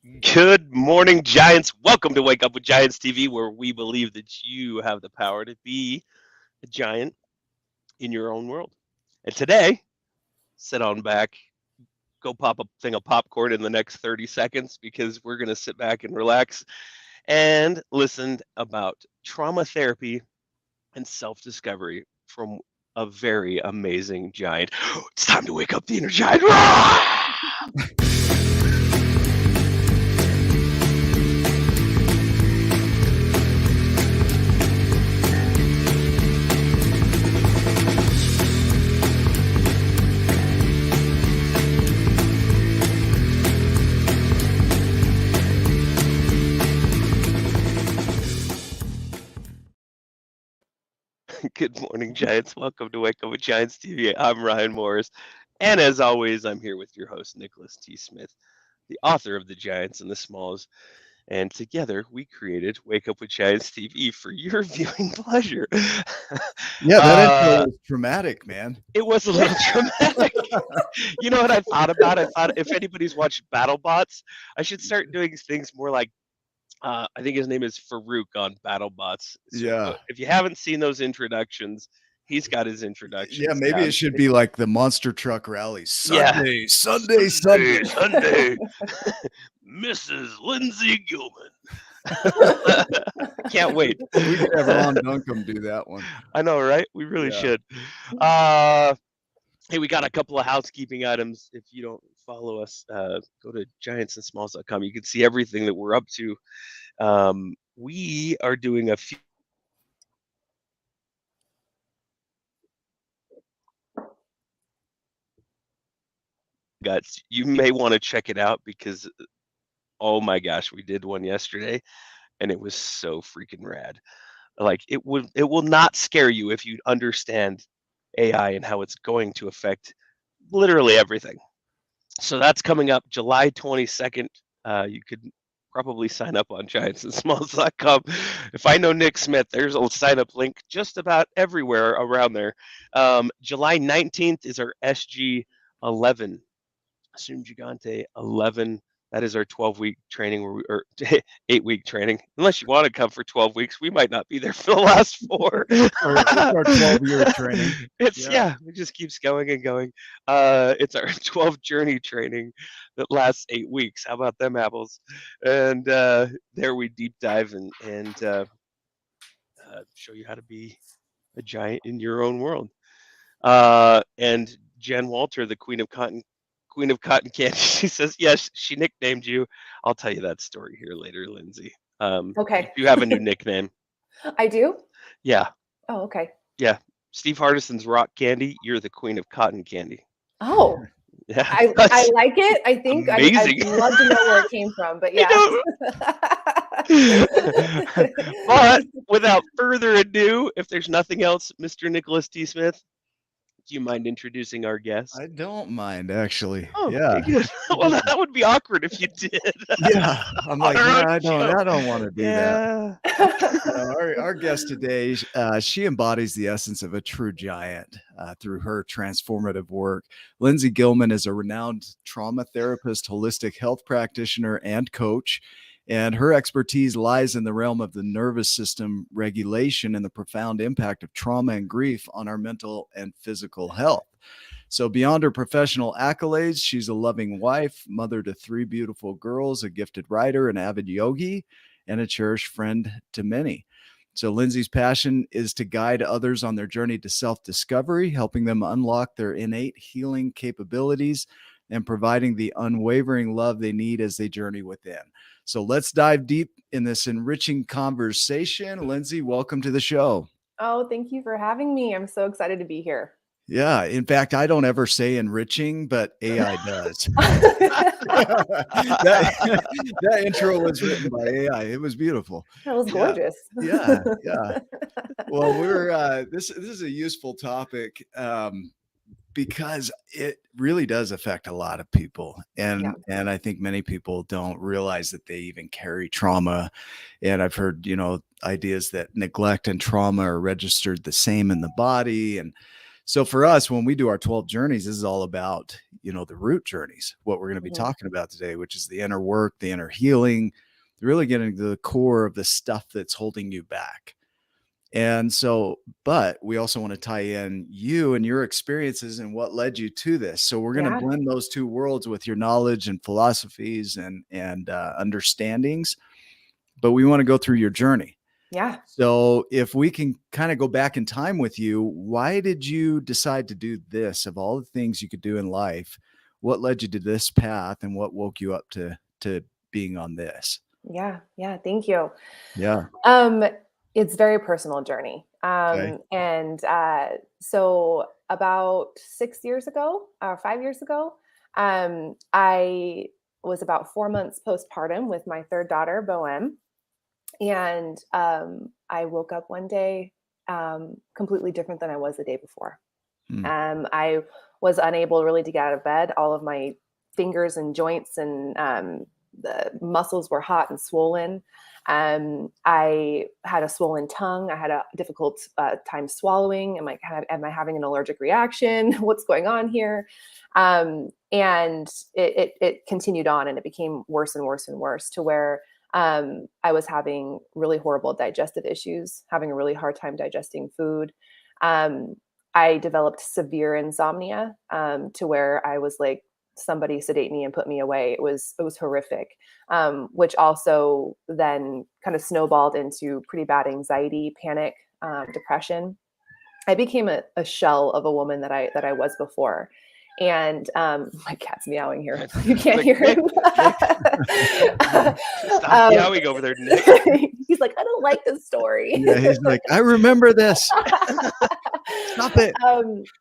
Good morning, Giants. Welcome to Wake Up with Giants TV, where we believe that you have the power to be a giant in your own world. And today, sit on back, go pop a thing of popcorn in the next 30 seconds because we're going to sit back and relax and listen about trauma therapy and self discovery from a very amazing giant. It's time to wake up the inner giant. Good morning, Giants. Welcome to Wake Up with Giants TV. I'm Ryan Morris. And as always, I'm here with your host, Nicholas T. Smith, the author of The Giants and the Smalls. And together we created Wake Up with Giants TV for your viewing pleasure. Yeah, that intro was dramatic, man. It was a little dramatic. You know what I thought about? I thought if anybody's watched BattleBots, I should start doing things more like I think his name is Farouk on BattleBots. So Yeah. if you haven't seen those introductions, he's got his introductions. Yeah, maybe down. it should be like the monster truck rally. Yeah. Sunday. Sunday. Mrs. Lindsay Gilman. Can't wait. We could have Ron Duncombe do that one. I know, right? We really Yeah. should. Hey, we got a couple of housekeeping items. If you don't follow us, go to giantsandsmalls.com. You can see everything that we're up to. We are doing a few. Guts. You may want to check it out because, oh my gosh, we did one yesterday, and it was so freaking rad. Like it will not scare you if you understand AI and how it's going to affect literally everything. So that's coming up July 22nd. You could probably sign up on giantsandsmalls.com. If I know Nick Smith, there's a sign up link just about everywhere around there. July 19th is our SG 11, Assume Gigante 11. That is our 12-week training, or 8-week training. Unless you want to come for 12 weeks, we might not be there for the last 4. It's our 12-year training. It just keeps going and going. It's our 12 journey training that lasts 8 weeks. How about them apples? And there we deep dive and show you how to be a giant in your own world. And Jen Walter, the Queen of Cotton Candy, she says, yes, she nicknamed you. I'll tell you that story here later, Lindsay. Okay. You have a new nickname. I do? Yeah. Oh, okay. Yeah. Steve Hardison's Rock Candy. You're the Queen of Cotton Candy. Oh, yeah. I like it. I think I'd love to know where it came from, but yeah. But without further ado, if there's nothing else, Mr. Nicholas T. Smith, do you mind introducing our guest? I don't mind, actually. Oh, yeah. Good. Well, that would be awkward if you did. Yeah, I'm like, I don't want to do that. Our guest today, she embodies the essence of a true giant through her transformative work. Lindsay Gilman is a renowned trauma therapist, holistic health practitioner, and coach. And her expertise lies in the realm of the nervous system regulation and the profound impact of trauma and grief on our mental and physical health. So beyond her professional accolades, she's a loving wife, mother to 3 beautiful girls, a gifted writer, an avid yogi, and a cherished friend to many. So Lindsay's passion is to guide others on their journey to self-discovery, helping them unlock their innate healing capabilities and providing the unwavering love they need as they journey within. So let's dive deep in this enriching conversation. Lindsay, welcome to the show. Oh, thank you for having me. I'm so excited to be here. Yeah. In fact, I don't ever say enriching, but AI does. that intro was written by AI. It was beautiful. That was gorgeous. Yeah. Well, this is a useful topic because it really does affect a lot of people. And I think many people don't realize that they even carry trauma. And I've heard, ideas that neglect and trauma are registered the same in the body. And So for us, when we do our 12 journeys, this is all about, the root journeys, what we're going to be talking about today, which is the inner work, the inner healing, really getting to the core of the stuff that's holding you back. And so, but we also want to tie in you and your experiences and what led you to this. So we're going to blend those two worlds with your knowledge and philosophies and understandings, but we want to go through your journey. Yeah. So if we can kind of go back in time with you, why did you decide to do this? Of all the things you could do in life, what led you to this path and what woke you up to being on this? Yeah. Yeah. Thank you. Yeah. It's a very personal journey. Okay. And so about 6 years ago, or 5 years ago, I was about 4 months postpartum with my third daughter, Bohem. And I woke up one day completely different than I was the day before. I was unable really to get out of bed. All of my fingers and joints and the muscles were hot and swollen. I had a swollen tongue. I had a difficult time swallowing. Am I having an allergic reaction? What's going on here? And it continued on, and it became worse and worse and worse to where I was having really horrible digestive issues, having a really hard time digesting food. I developed severe insomnia to where I was like, somebody sedate me and put me away. It was horrific, which also then kind of snowballed into pretty bad anxiety, panic, depression. I became a shell of a woman that I was before. And my cat's meowing here. You can't hear him. Stop meowing over there, Nick. He's like, I don't like this story. Yeah, he's like, I remember this. Stop it.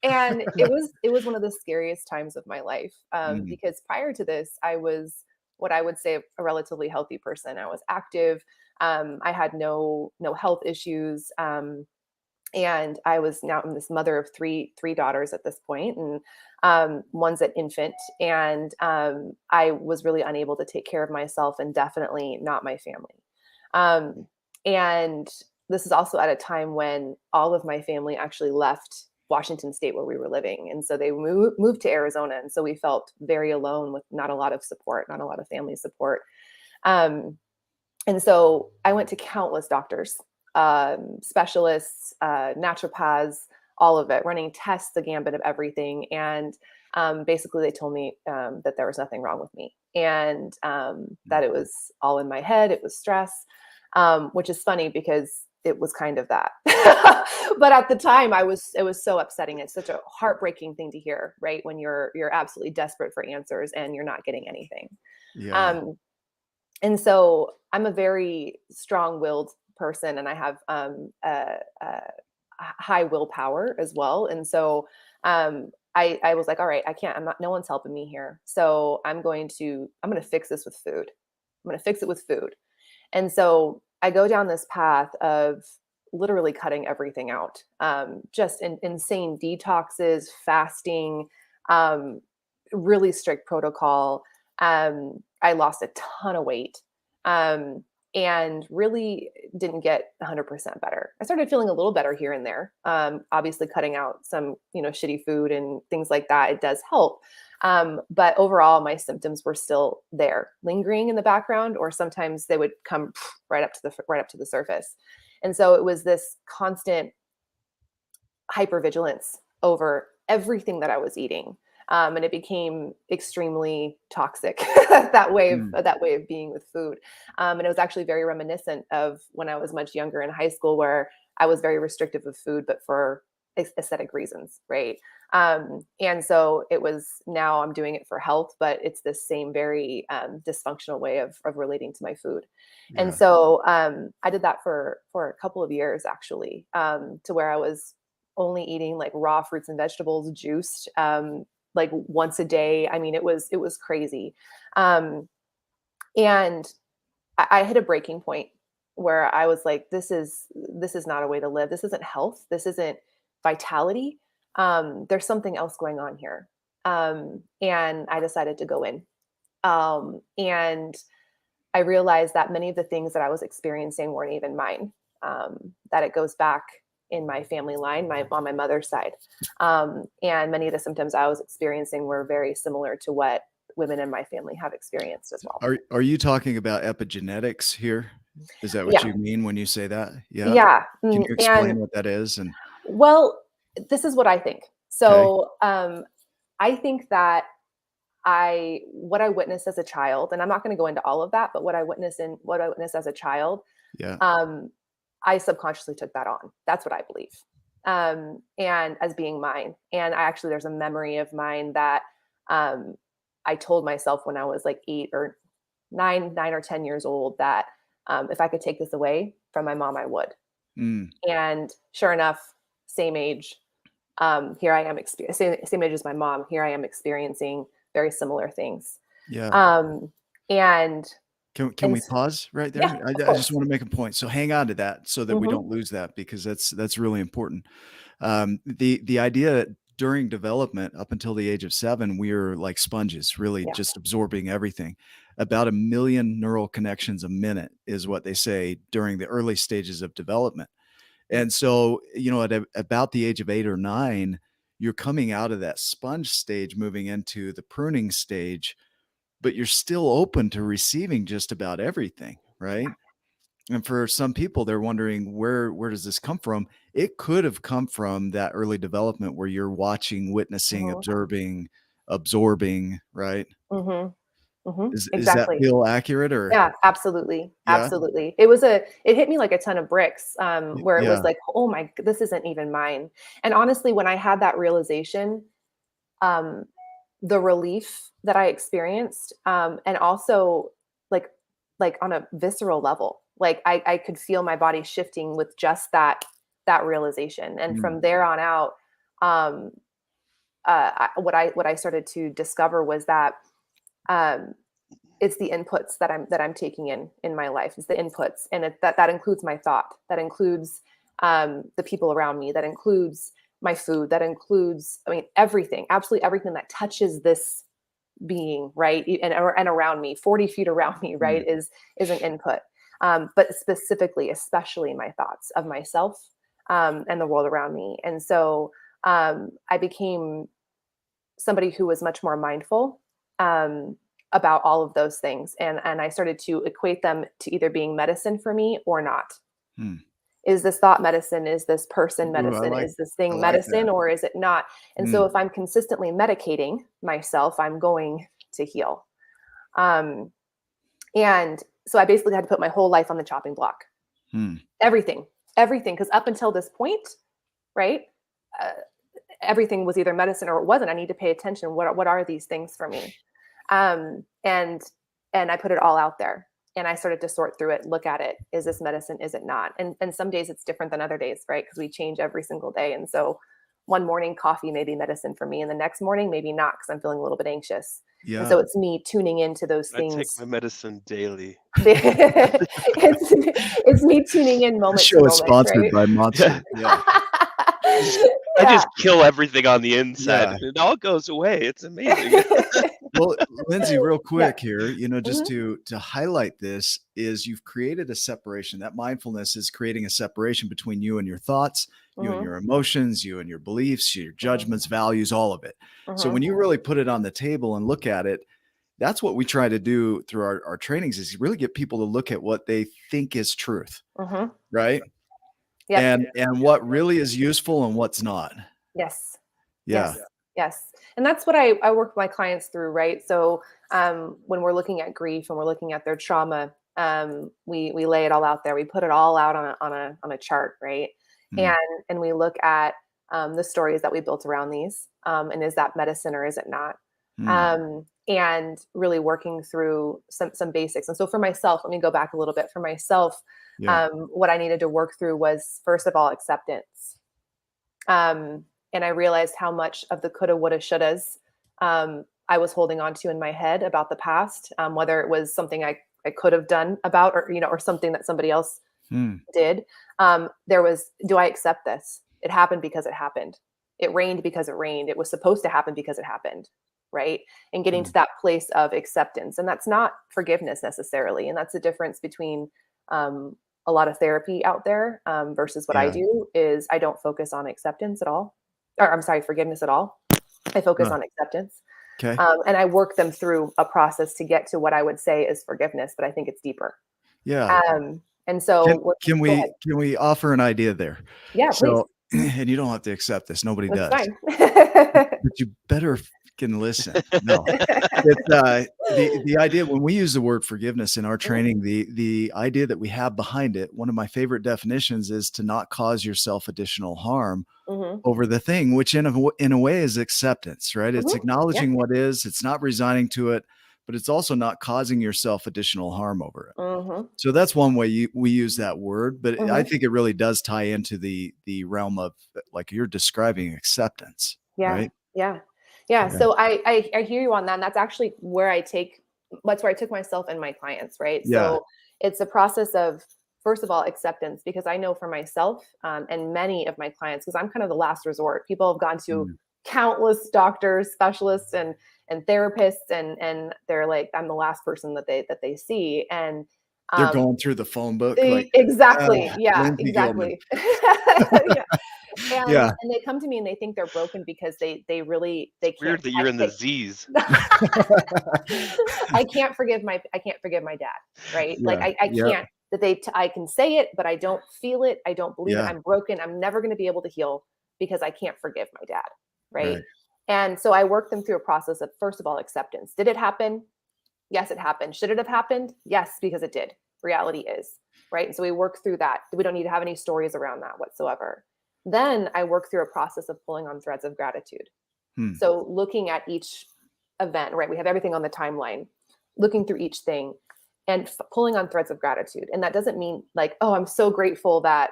And it was one of the scariest times of my life because prior to this, I was what I would say a relatively healthy person. I was active. I had no health issues. And I was now this mother of three daughters at this point, and one's an infant. And I was really unable to take care of myself, and definitely not my family. And this is also at a time when all of my family actually left Washington State where we were living. And so they moved to Arizona. And so we felt very alone with not a lot of support, not a lot of family support. And so I went to countless doctors, specialists, naturopaths, all of it, running tests, the gambit of everything. And basically they told me that there was nothing wrong with me, and that it was all in my head. It was stress, which is funny because it was kind of that. But at the time it was so upsetting. It's such a heartbreaking thing to hear, right? When you're absolutely desperate for answers and you're not getting anything. Yeah. And so I'm a very strong-willed person, and I have high willpower as well. And so I was like, all right, no one's helping me here. So I'm going to fix this with food. I'm going to fix it with food. And so I go down this path of literally cutting everything out, just insane detoxes, fasting, really strict protocol. I lost a ton of weight. And really didn't get 100% better. I started feeling a little better here and there. Obviously cutting out some, shitty food and things like that, it does help. But overall, my symptoms were still there, lingering in the background, or sometimes they would come right up to the surface. And so it was this constant hypervigilance over everything that I was eating. And it became extremely toxic, that way of being with food. And it was actually very reminiscent of when I was much younger in high school, where I was very restrictive of food, but for aesthetic reasons, right? And so it was, now I'm doing it for health, but it's the same very dysfunctional way of relating to my food. Yeah. And so I did that for a couple of years, actually, to where I was only eating like raw fruits and vegetables, juiced, like once a day. I mean, it was crazy. And I hit a breaking point where I was like, this is not a way to live. This isn't health. This isn't vitality. There's something else going on here. And I decided to go in. And I realized that many of the things that I was experiencing weren't even mine, that it goes back in my family line, on my mother's side. And many of the symptoms I was experiencing were very similar to what women in my family have experienced as well. Are you talking about epigenetics here? Is that what Yeah. you mean when you say that? Yeah. Yeah. Can you explain what that is? And well, this is what I think. So I think that what I witnessed as a child, and I'm not going to go into all of that, but what I witnessed as a child, yeah. I subconsciously took that on. That's what I believe. And as being mine. And there's a memory of mine that I told myself when I was like 9 or 10 years old that if I could take this away from my mom, I would. And sure enough, same age. Here I am same age as my mom. Here I am experiencing very similar things. Yeah. And can we pause right there? Yeah, I just want to make a point. So hang on to that so that we don't lose that, because that's really important. The idea that during development up until the age of 7, we are like sponges, really just absorbing everything. About 1 million neural connections a minute is what they say during the early stages of development. And so, at about the age of 8 or 9, you're coming out of that sponge stage, moving into the pruning stage, but you're still open to receiving just about everything, right? And for some people, they're wondering, where does this come from? It could have come from that early development where you're watching, witnessing, observing, absorbing, right? Is that Exactly. feel accurate, or? Yeah, absolutely. Yeah. Absolutely. It hit me like a ton of bricks, where it was like, oh this isn't even mine. And honestly, when I had that realization, the relief that I experienced, and also like on a visceral level, like I could feel my body shifting with just that realization. And from there on out, what I started to discover was that, it's the inputs that I'm taking in my life. It's the inputs, and that includes my thought. That includes the people around me. That includes my food. That includes, everything, absolutely everything that touches this being, right, and around me, 40 feet around me, right, is an input. But specifically, especially my thoughts of myself and the world around me. And so I became somebody who was much more mindful about all of those things. And I started to equate them to either being medicine for me or not. Is this thought medicine? Is this person medicine? Is this thing medicine, or is it not? And so if I'm consistently medicating myself, I'm going to heal. And so I basically had to put my whole life on the chopping block. Everything. Because up until this point, right, everything was either medicine or it wasn't. I need to pay attention. What are these things for me? And I put it all out there, and I started to sort through it, look at it. Is this medicine? Is it not? And some days it's different than other days, right? Because we change every single day. And so one morning coffee may be medicine for me, and the next morning maybe not, because I'm feeling a little bit anxious. Yeah. And so it's me tuning into those things. I take my medicine daily. it's me tuning in moment to moment. Show is sponsored by Monster. Yeah. I just kill everything on the inside, and it all goes away. It's amazing. Well, Lindsay, real quick here, just to highlight this, is you've created a separation. That mindfulness is creating a separation between you and your thoughts, you and your emotions, you and your beliefs, your judgments, values, all of it. So when you really put it on the table and look at it, that's what we try to do through our trainings, is really get people to look at what they think is truth, right? Yep. And what really is useful and what's not. Yes. Yeah. Yes. And that's what I work with my clients through, right? So when we're looking at grief and we're looking at their trauma, we lay it all out there. We put it all out on a chart, right? And we look at the stories that we built around these, and is that medicine or is it not? And really working through some basics. And so for myself, let me go back a little bit. For myself, what I needed to work through was, first of all, acceptance. And I realized how much of the coulda, woulda, shouldas I was holding on to in my head about the past, whether it was something I could have done about, or something that somebody else did. There was, do I accept this? It happened because it happened. It rained because it rained. It was supposed to happen because it happened, right? And getting to that place of acceptance. And that's not forgiveness necessarily. And that's the difference between a lot of therapy out there versus what I do is I don't focus on acceptance at all, or I'm sorry, forgiveness at all. I focus on acceptance. Okay. And I work them through a process to get to what I would say is forgiveness, but I think it's deeper. Yeah. And so can we offer an idea there? Yeah, please. And you don't have to accept this. Nobody That's does. fine. But you better can listen. No, it's the idea when we use the word forgiveness in our training, the idea that we have behind it, one of my favorite definitions is to not cause yourself additional harm over the thing, which in a way is acceptance, right? It's acknowledging what is, it's not resigning to it, but it's also not causing yourself additional harm over it. So that's one way we use that word, but I think it really does tie into the realm of, like you're describing, acceptance. Right? Yeah. So I hear you on that. And that's actually where that's where I took myself and my clients, right? Yeah. So it's a process of, first of all, acceptance, because I know for myself and many of my clients, because I'm kind of the last resort. People have gone to countless doctors, specialists, and therapists, and they're like, I'm the last person that they see. And they're going through the phone book. Exactly. Lindsay Gilman. And they come to me and they think they're broken because they can't. Weird that you're in the Z's. I can't forgive my dad, right? Like I can't I can say it, but I don't feel it. I don't believe it. I'm broken. I'm never going to be able to heal because I can't forgive my dad, right? And so I work them through a process of, first of all, acceptance. Did it happen? Yes, it happened. Should it have happened? Yes, because it did. Reality is, right? And so we work through that. We don't need to have any stories around that whatsoever. Then I work through a process of pulling on threads of gratitude. So looking at each event, right? We have everything on the timeline, looking through each thing and pulling on threads of gratitude. And that doesn't mean like, oh, I'm so grateful that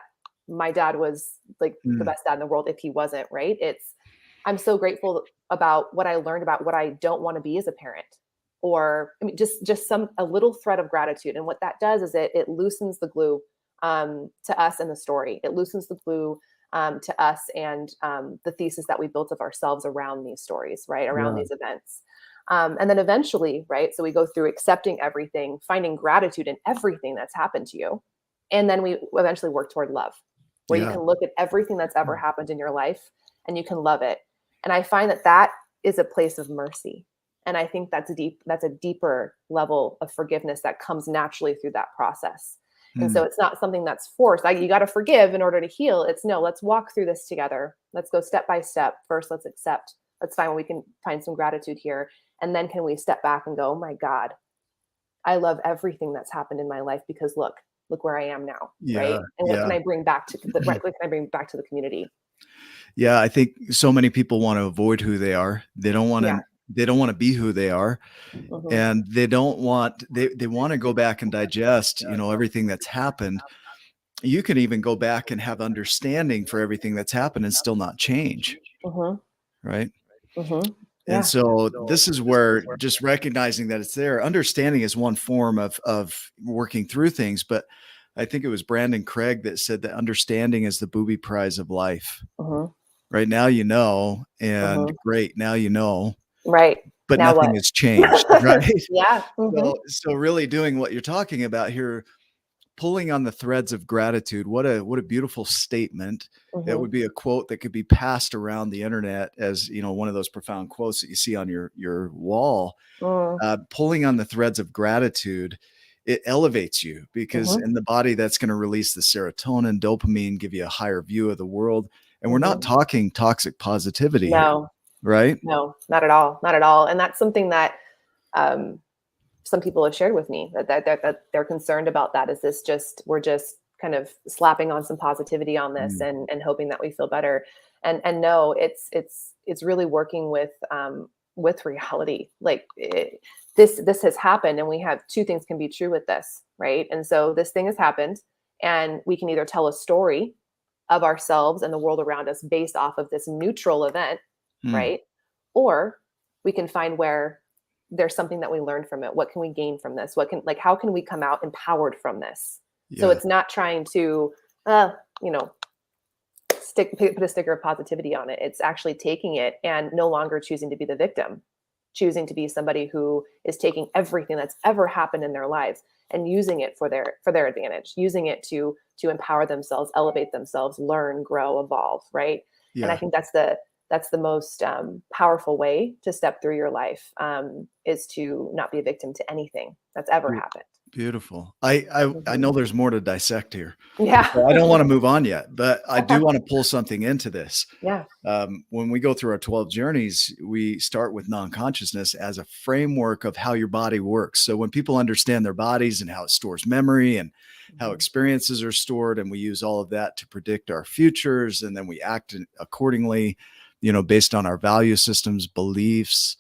my dad was like the best dad in the world if he wasn't, right? I'm so grateful about what I learned about what I don't want to be as a parent. Or I mean, just a little thread of gratitude. And what that does is it loosens the glue to us in the story. It loosens the glue to us and the thesis that we built of ourselves around these stories, right? Around these events. And then eventually, right? So we go through accepting everything, finding gratitude in everything that's happened to you. And then we eventually work toward love, where you can look at everything that's ever happened in your life and you can love it. And I find that is a place of mercy. And I think that's a deeper level of forgiveness that comes naturally through that process. And so it's not something that's forced. Like you got to forgive in order to heal. It's no, let's walk through this together. Let's go step by step. First, let's accept. Let's find where we can find some gratitude here. And then can we step back and go, oh my God, I love everything that's happened in my life because look where I am now. Right. And what can I bring back to what can I bring back to the community? Yeah. I think so many people want to avoid who they are. They don't want to, they don't want to be who they are. And they don't want, they want to go back and digest, everything that's happened. You can even go back and have understanding for everything that's happened and still not change. Right. And so this is where just recognizing that it's there. Understanding is one form of working through things, but I think it was Brandon Craig that said that understanding is the booby prize of life. Right now, and great. Now, right. But now nothing has changed. Right. So really doing what you're talking about here, pulling on the threads of gratitude. What a beautiful statement. That would be a quote that could be passed around the internet as, one of those profound quotes that you see on your wall. Pulling on the threads of gratitude, it elevates you because in the body that's going to release the serotonin, dopamine, give you a higher view of the world. And we're not talking toxic positivity here, right? No, not at all. Not at all. And that's something that some people have shared with me that they're concerned about. That is we're just kind of slapping on some positivity on this and hoping that we feel better. And no, it's really working with reality. Like this has happened, and we have two things can be true with this, right? And so this thing has happened, and we can either tell a story of ourselves and the world around us based off of this neutral event, right? Or we can find where there's something that we learned from it. What can we gain from this? How can we come out empowered from this? So it's not trying to, put a sticker of positivity on it. It's actually taking it and no longer choosing to be the victim, choosing to be somebody who is taking everything that's ever happened in their lives and using it for their advantage, using it to empower themselves, elevate themselves, learn, grow, evolve, right? And I think that's the most powerful way to step through your life, is to not be a victim to anything that's ever happened. Beautiful. I know there's more to dissect here. Yeah. So I don't want to move on yet, but I do want to pull something into this. Yeah. When we go through our 12 journeys, we start with non-consciousness as a framework of how your body works. So when people understand their bodies and how it stores memory and how experiences are stored, and we use all of that to predict our futures, and then we act accordingly, based on our value systems, beliefs,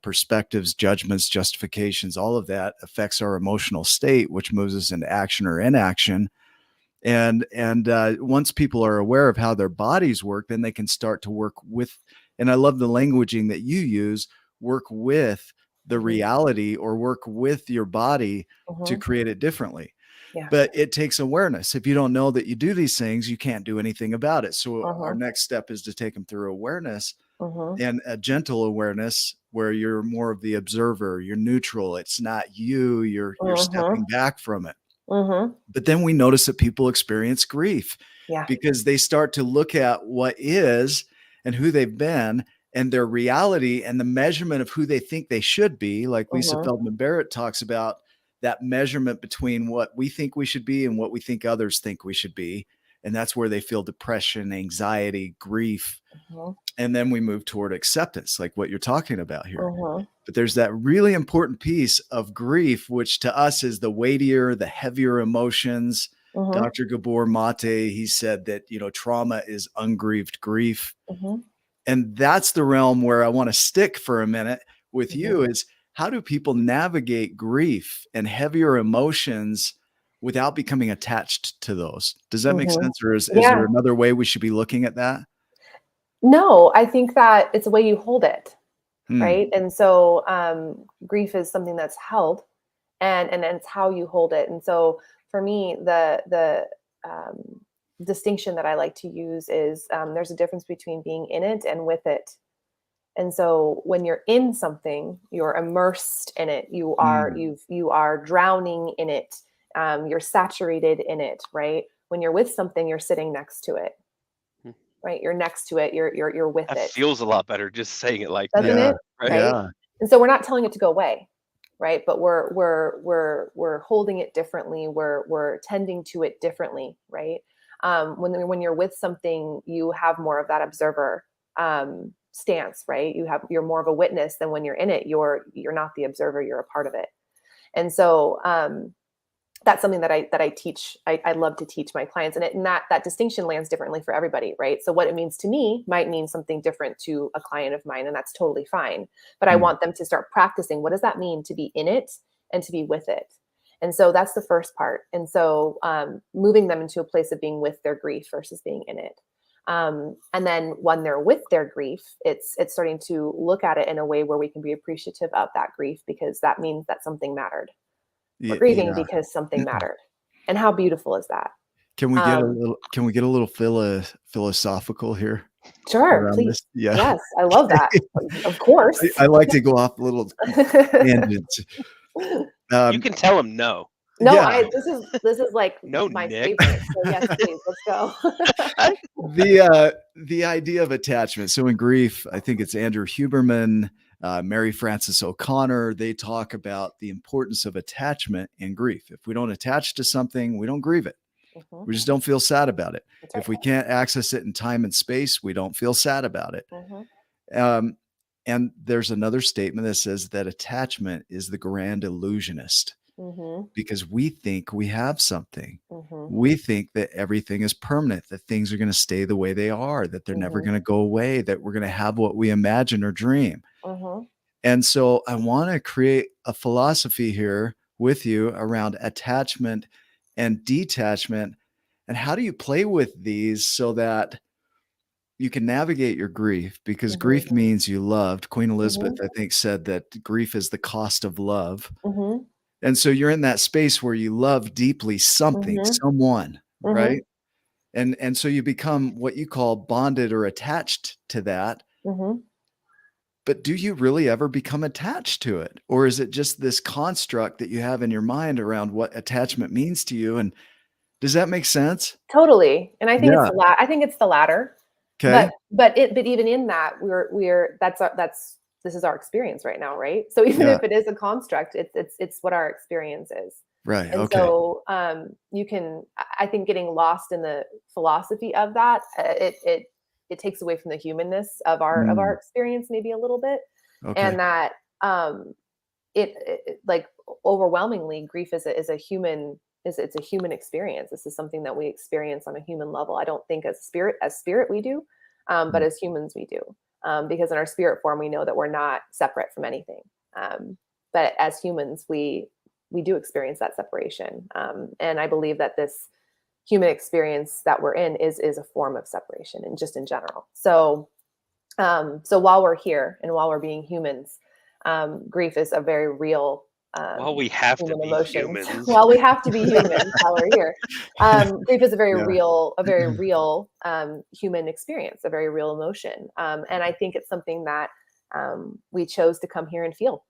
perspectives, judgments, justifications, all of that affects our emotional state, which moves us into action or inaction. And once people are aware of how their bodies work, then they can start to work with, and I love the languaging that you use, work with the reality or work with your body to create it differently. Yeah. But it takes awareness. If you don't know that you do these things, you can't do anything about it. So our next step is to take them through awareness, and a gentle awareness where you're more of the observer, you're neutral. It's not you, you're stepping back from it. But then we notice that people experience grief because they start to look at what is and who they've been and their reality and the measurement of who they think they should be. Like Lisa Feldman Barrett talks about that measurement between what we think we should be and what we think others think we should be. And that's where they feel depression, anxiety, grief. And then we move toward acceptance, like what you're talking about here. But there's that really important piece of grief, which to us is the weightier, the heavier emotions. Dr. Gabor Mate, he said that, trauma is ungrieved grief. And that's the realm where I want to stick for a minute with you is, how do people navigate grief and heavier emotions without becoming attached to those? Does that make sense? Or is there another way we should be looking at that? No, I think that it's the way you hold it, right? And so grief is something that's held, and it's how you hold it. And so for me, the distinction that I like to use is there's a difference between being in it and with it. And so when you're in something, you're immersed in it. You are drowning in it. You're saturated in it, right? When you're with something, you're sitting next to it. Right, you're next to it. You're with that it. Feels a lot better just saying it like Doesn't that, it? right? Yeah. And so we're not telling it to go away, right? But we're holding it differently. We're tending to it differently, right? When you're with something, you have more of that observer stance, right? You're more of a witness than when you're in it. You're not the observer. You're a part of it. And so that's something that I teach. I love to teach my clients, and that distinction lands differently for everybody, right? So what it means to me might mean something different to a client of mine, and that's totally fine. But I want them to start practicing. What does that mean to be in it and to be with it? And so that's the first part. And so moving them into a place of being with their grief versus being in it. And then when they're with their grief, it's starting to look at it in a way where we can be appreciative of that grief, because that means that something mattered. We're grieving because something mattered. And how beautiful is that? Can we get a little philosophical here? Sure, please. Yeah. Yes, I love that. Of course. I like to go off a little tangents. You can tell them no. No, yeah. This is like no, my Nick. favorite. So yes, please, let's go. The idea of attachment. So in grief, I think it's Andrew Huberman, Mary Frances O'Connor, they talk about the importance of attachment in grief. If we don't attach to something, we don't grieve it. We just don't feel sad about it. Right. If we can't access it in time and space, we don't feel sad about it. And there's another statement that says that attachment is the grand illusionist, because we think we have something. We think that everything is permanent, that things are going to stay the way they are, that they're never going to go away, that we're going to have what we imagine or dream. And so I want to create a philosophy here with you around attachment and detachment. And how do you play with these so that you can navigate your grief? Because grief means you loved. Queen Elizabeth, I think, said that grief is the cost of love. And so you're in that space where you love deeply something, someone, right? And so you become what you call bonded or attached to that. But do you really ever become attached to it? Or is it just this construct that you have in your mind around what attachment means to you? And does that make sense? Totally. And I think Yeah. I think it's the latter. Okay. But even in that, this is our experience right now, right? So even Yeah. if it is a construct, it's what our experience is. Right. And Okay. so I think getting lost in the philosophy of that, it takes away from the humanness of our experience maybe a little bit. Okay. And that like overwhelmingly grief is a human it's a human experience. This is something that we experience on a human level. I don't think as spirit we do, but as humans we do, because in our spirit form we know that we're not separate from anything. But as humans we do experience that separation, and I believe that this human experience that we're in is a form of separation, and just in general. So while we're here and while we're being humans, grief is a very real while we have to be emotions. humans. While we have to be humans while we're here, grief is a very Yeah. real human experience, a very real emotion, and I think it's something that we chose to come here and feel.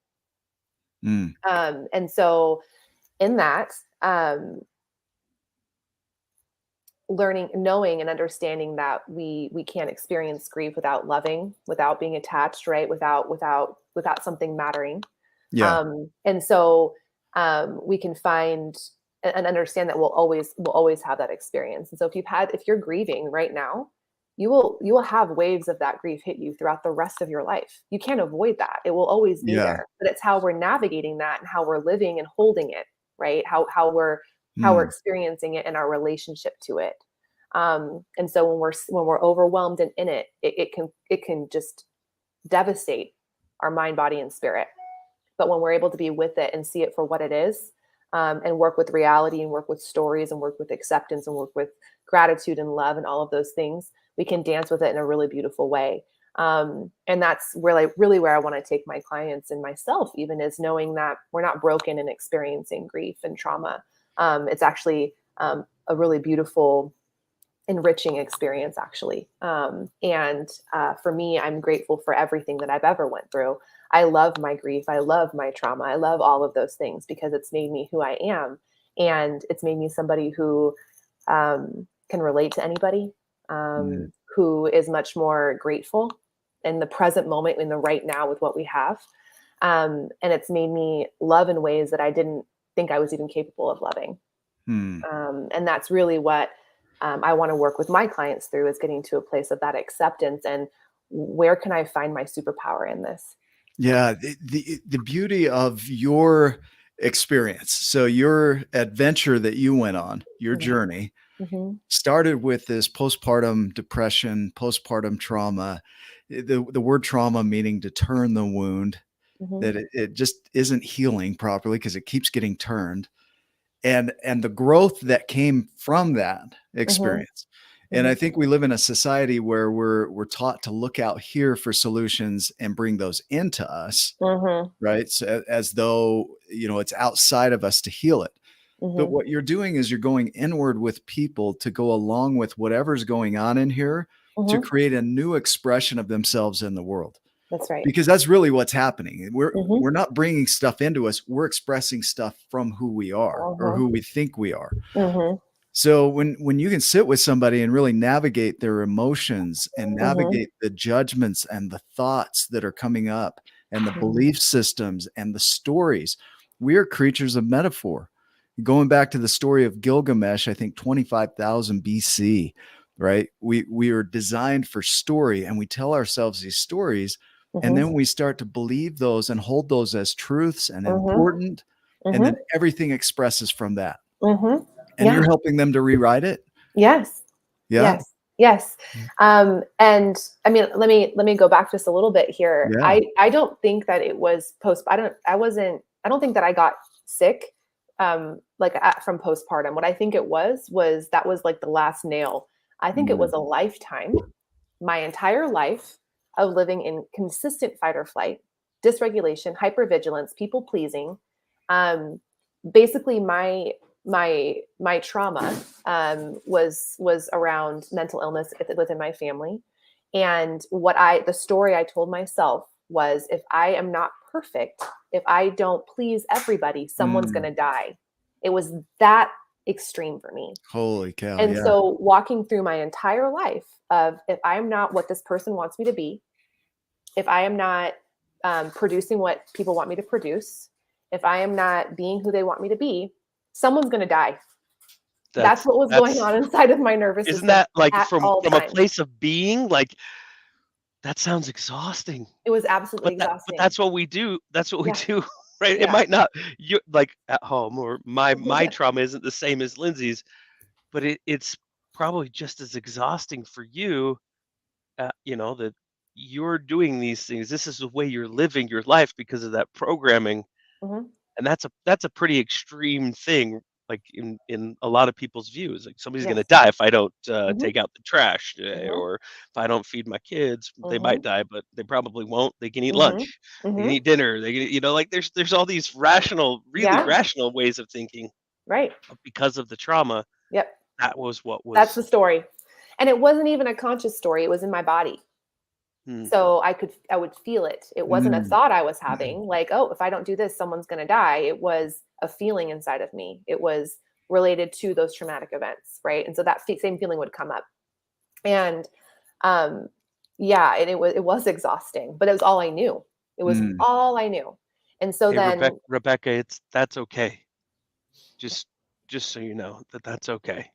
And so in that, knowing and understanding that we can't experience grief without loving, without being attached, right? Without something mattering. Yeah. And so we can find and understand that we'll always have that experience. And so if you're grieving right now, you will have waves of that grief hit you throughout the rest of your life. You can't avoid that. It will always be there. But it's how we're navigating that and how we're living and holding it, right? How we're experiencing it and our relationship to it. And so when we're overwhelmed and in it, it can just devastate our mind, body, and spirit. But when we're able to be with it and see it for what it is, and work with reality and work with stories and work with acceptance and work with gratitude and love and all of those things, we can dance with it in a really beautiful way. And that's really where I want to take my clients and myself, even, is knowing that we're not broken and experiencing grief and trauma. It's actually a really beautiful, enriching experience, actually. And for me, I'm grateful for everything that I've ever went through. I love my grief. I love my trauma. I love all of those things because it's made me who I am. And it's made me somebody who can relate to anybody, who is much more grateful in the present moment, in the right now with what we have. And it's made me love in ways that I didn't think I was even capable of loving. And that's really what I want to work with my clients through, is getting to a place of that acceptance. And where can I find my superpower in this? Yeah. The beauty of your experience. So your adventure that you went on, your journey, started with this postpartum depression, postpartum trauma, the word trauma meaning to turn the wound, that it just isn't healing properly because it keeps getting turned. And the growth that came from that experience. And I think we live in a society where we're taught to look out here for solutions and bring those into us, right? So as though, it's outside of us to heal it. But what you're doing is you're going inward with people to go along with whatever's going on in here to create a new expression of themselves in the world. That's right. Because that's really what's happening. We're not bringing stuff into us. We're expressing stuff from who we are or who we think we are. So when you can sit with somebody and really navigate their emotions and navigate the judgments and the thoughts that are coming up and the belief systems and the stories, we are creatures of metaphor. Going back to the story of Gilgamesh, I think 25,000 BC, right? We are designed for story, and we tell ourselves these stories. And then we start to believe those and hold those as truths and important. And then everything expresses from that. And you're helping them to rewrite it. Yes. Yeah. Yes. And I mean, let me go back just a little bit here. Yeah. I don't think that it was I don't think that I got sick, from postpartum. What I think it was that was like the last nail. I think it was a lifetime, my entire life, of living in consistent fight or flight, dysregulation, hypervigilance, people pleasing. Basically my trauma was around mental illness within my family. And the story I told myself was, if I am not perfect, if I don't please everybody, someone's going to die. It was that extreme for me. Holy cow. And so walking through my entire life of, if I'm not what this person wants me to be, if I am not producing what people want me to produce, if I am not being who they want me to be, someone's going to die. That's what was going on inside of my nervous system. Isn't that like from a times. place of being? Like, that sounds exhausting. It was absolutely exhausting. But that's what we do. That's what we do, right? Yeah. It might not, you like at home, or my trauma isn't the same as Lindsay's, but it's probably just as exhausting for you, you know, that you're doing these things. This is the way you're living your life because of that programming. And that's a pretty extreme thing, like in a lot of people's views. Like, somebody's going to die if I don't take out the trash today, or if I don't feed my kids. They might die, but they probably won't. They can eat lunch, they can eat dinner, they can, you know, like there's all these rational, really rational ways of thinking, right? Because of the trauma. Yep. That's the story. And it wasn't even a conscious story. It was in my body. So I would feel it. It wasn't a thought I was having, like, oh, if I don't do this, someone's going to die. It was a feeling inside of me. It was related to those traumatic events. Right. And so that same feeling would come up. And and it was exhausting, but it was all I knew. It was all I knew. And so then Rebecca, that's okay. Just so you know, that's okay.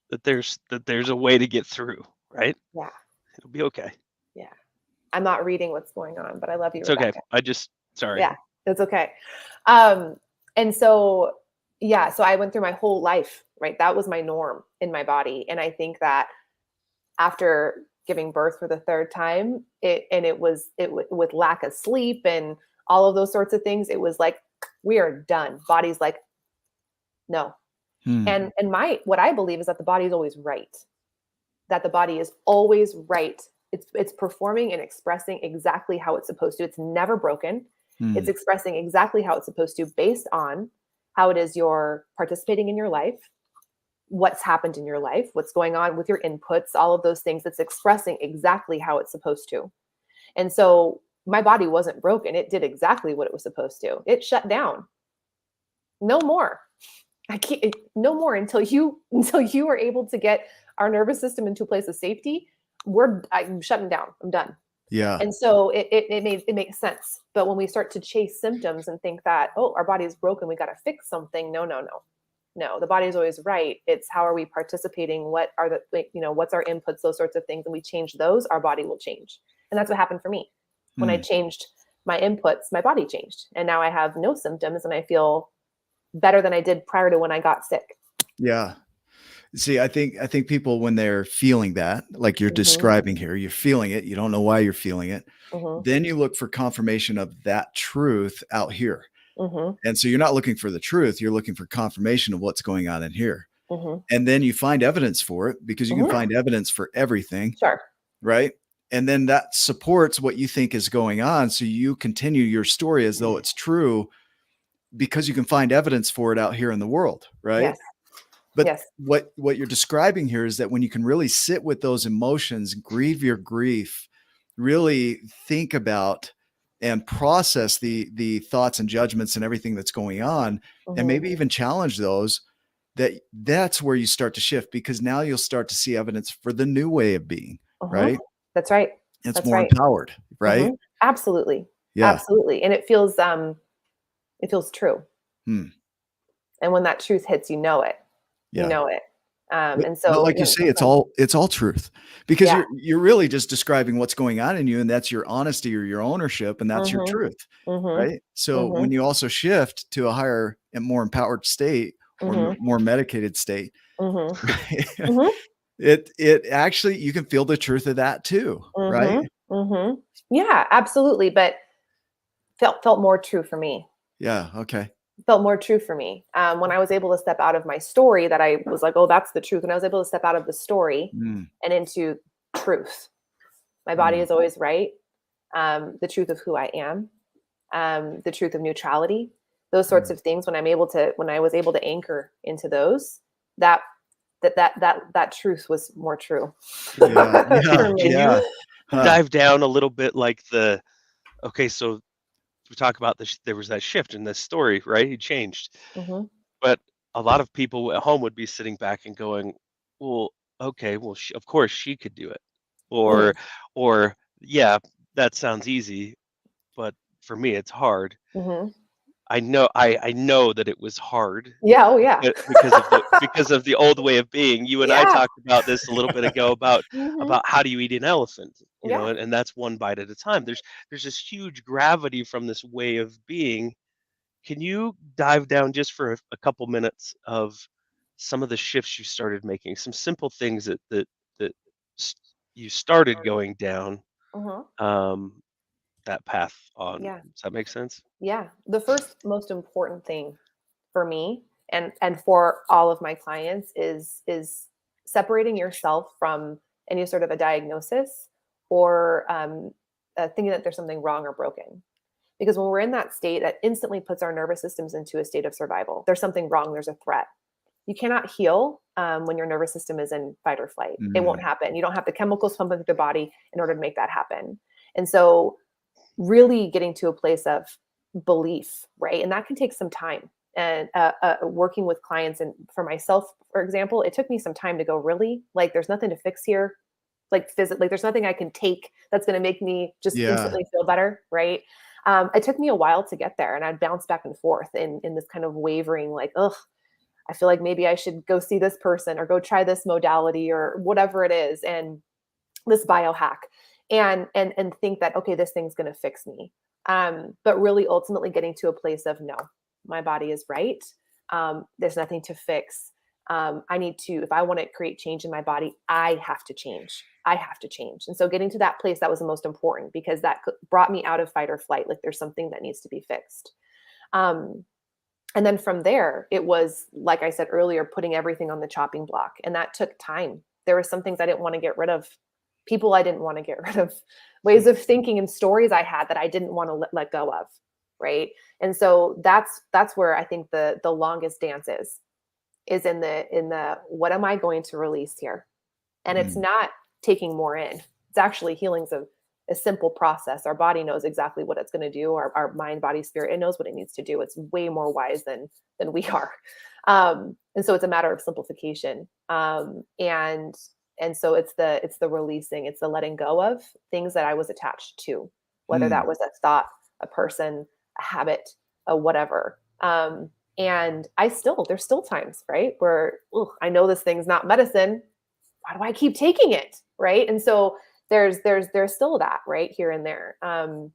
That there's a way to get through, right? Yeah. It'll be okay. Yeah. I'm not reading what's going on, but I love you, It's Rebecca. okay. Sorry. Yeah, that's okay. And so, so I went through my whole life, right? That was my norm in my body. And I think that after giving birth for the third time, with lack of sleep and all of those sorts of things, it was like, we are done. Body's like, no. And what I believe is that the body is always right. That the body is always right. It's performing and expressing exactly how it's supposed to. It's never broken. It's expressing exactly how it's supposed to, based on how it is you're participating in your life, what's happened in your life, what's going on with your inputs, all of those things. It's expressing exactly how it's supposed to. And so my body wasn't broken. It did exactly what it was supposed to. It shut down. No more. I can't, no more until you are able to get our nervous system into a place of safety. I'm shutting down. I'm done. Yeah. And so it makes sense. But when we start to chase symptoms and think that, oh, our body is broken, we got to fix something. No. The body is always right. It's how are we participating? What are what's our inputs, those sorts of things. And we change those, our body will change. And that's what happened for me. When I changed my inputs, my body changed. And now I have no symptoms and I feel better than I did prior to when I got sick. Yeah. See, I think people, when they're feeling that, like you're describing here, you're feeling it, you don't know why you're feeling it. Then you look for confirmation of that truth out here. And so you're not looking for the truth, you're looking for confirmation of what's going on in here. And then you find evidence for it, because you can find evidence for everything. Sure. Right. And then that supports what you think is going on. So you continue your story as though it's true, because you can find evidence for it out here in the world. Right. Yes. But what you're describing here is that when you can really sit with those emotions, grieve your grief, really think about and process the thoughts and judgments and everything that's going on, and maybe even challenge those, that's where you start to shift, because now you'll start to see evidence for the new way of being. Right. That's right. It's more empowered. Right. Absolutely. Yeah. Absolutely. And it feels true. And when that truth hits, you know it. You know it. And so, but like you say, it's all truth, because you're really just describing what's going on in you, and that's your honesty or your ownership, and that's your truth. Right. So when you also shift to a higher and more empowered state, or more medicated state, it actually, you can feel the truth of that too. Right. Yeah, absolutely. But felt more true for me. Yeah. Okay. Felt more true for me. When I was able to step out of my story, that I was like, oh, that's the truth. And I was able to step out of the story and into truth. My body is always right. The truth of who I am, the truth of neutrality, those sorts of things. When I was able to anchor into those, that truth was more true. Yeah. dive down a little bit, like okay, so we talk about this, there was that shift in this story, right? He changed. Mm-hmm. But a lot of people at home would be sitting back and going, well, okay, well, of course she could do it. Or, or yeah, that sounds easy, but for me, it's hard. Mm-hmm. I know that it was hard Yeah. Oh yeah. because of the old way of being. You and I Yeah. talked about this a little bit ago about Mm-hmm. how do you eat an elephant, Yeah. and that's one bite at a time. There's this huge gravity from this way of being. Can you dive down just for a couple minutes of some of the shifts you started making, some simple things that you started going down Mm-hmm. um, that path on? Yeah. Does that make sense? Yeah. The first most important thing for me and for all of my clients is separating yourself from any sort of a diagnosis or thinking that there's something wrong or broken. Because when we're in that state, that instantly puts our nervous systems into a state of survival. There's something wrong. There's a threat. You cannot heal when your nervous system is in fight or flight. It won't happen. You don't have the chemicals pumping through the body in order to make that happen. And so really getting to a place of belief, right? And that can take some time. And working with clients, and for myself, for example, it took me some time to go, really? Like, there's nothing to fix here. Like, physically, like, there's nothing I can take that's going to make me just instantly feel better, right? It took me a while to get there, and I'd bounce back and forth in this kind of wavering, like, ugh, I feel like maybe I should go see this person or go try this modality or whatever it is, and this biohack, and think that, okay, this thing's going to fix me. But really ultimately getting to a place of, no, my body is right. There's nothing to fix. I need to, if I want to create change in my body, I have to change. I have to change. And so getting to that place, that was the most important, because that brought me out of fight or flight. Like, there's something that needs to be fixed. And then from there, it was, like I said earlier, putting everything on the chopping block. And that took time. There were some things I didn't want to get rid of, people I didn't want to get rid of, ways of thinking and stories I had that I didn't want to let go of. Right. And so that's where I think the longest dance is in the what am I going to release here? And it's not taking more in. It's actually healing's a simple process. Our body knows exactly what it's going to do. Our mind, body, spirit, it knows what it needs to do. It's way more wise than we are. And so it's a matter of simplification. And so it's the releasing, it's the letting go of things that I was attached to, whether that was a thought, a person, a habit, a whatever. And there's still times, right, where I know this thing's not medicine. Why do I keep taking it? Right. And so there's still that, right, here and there. And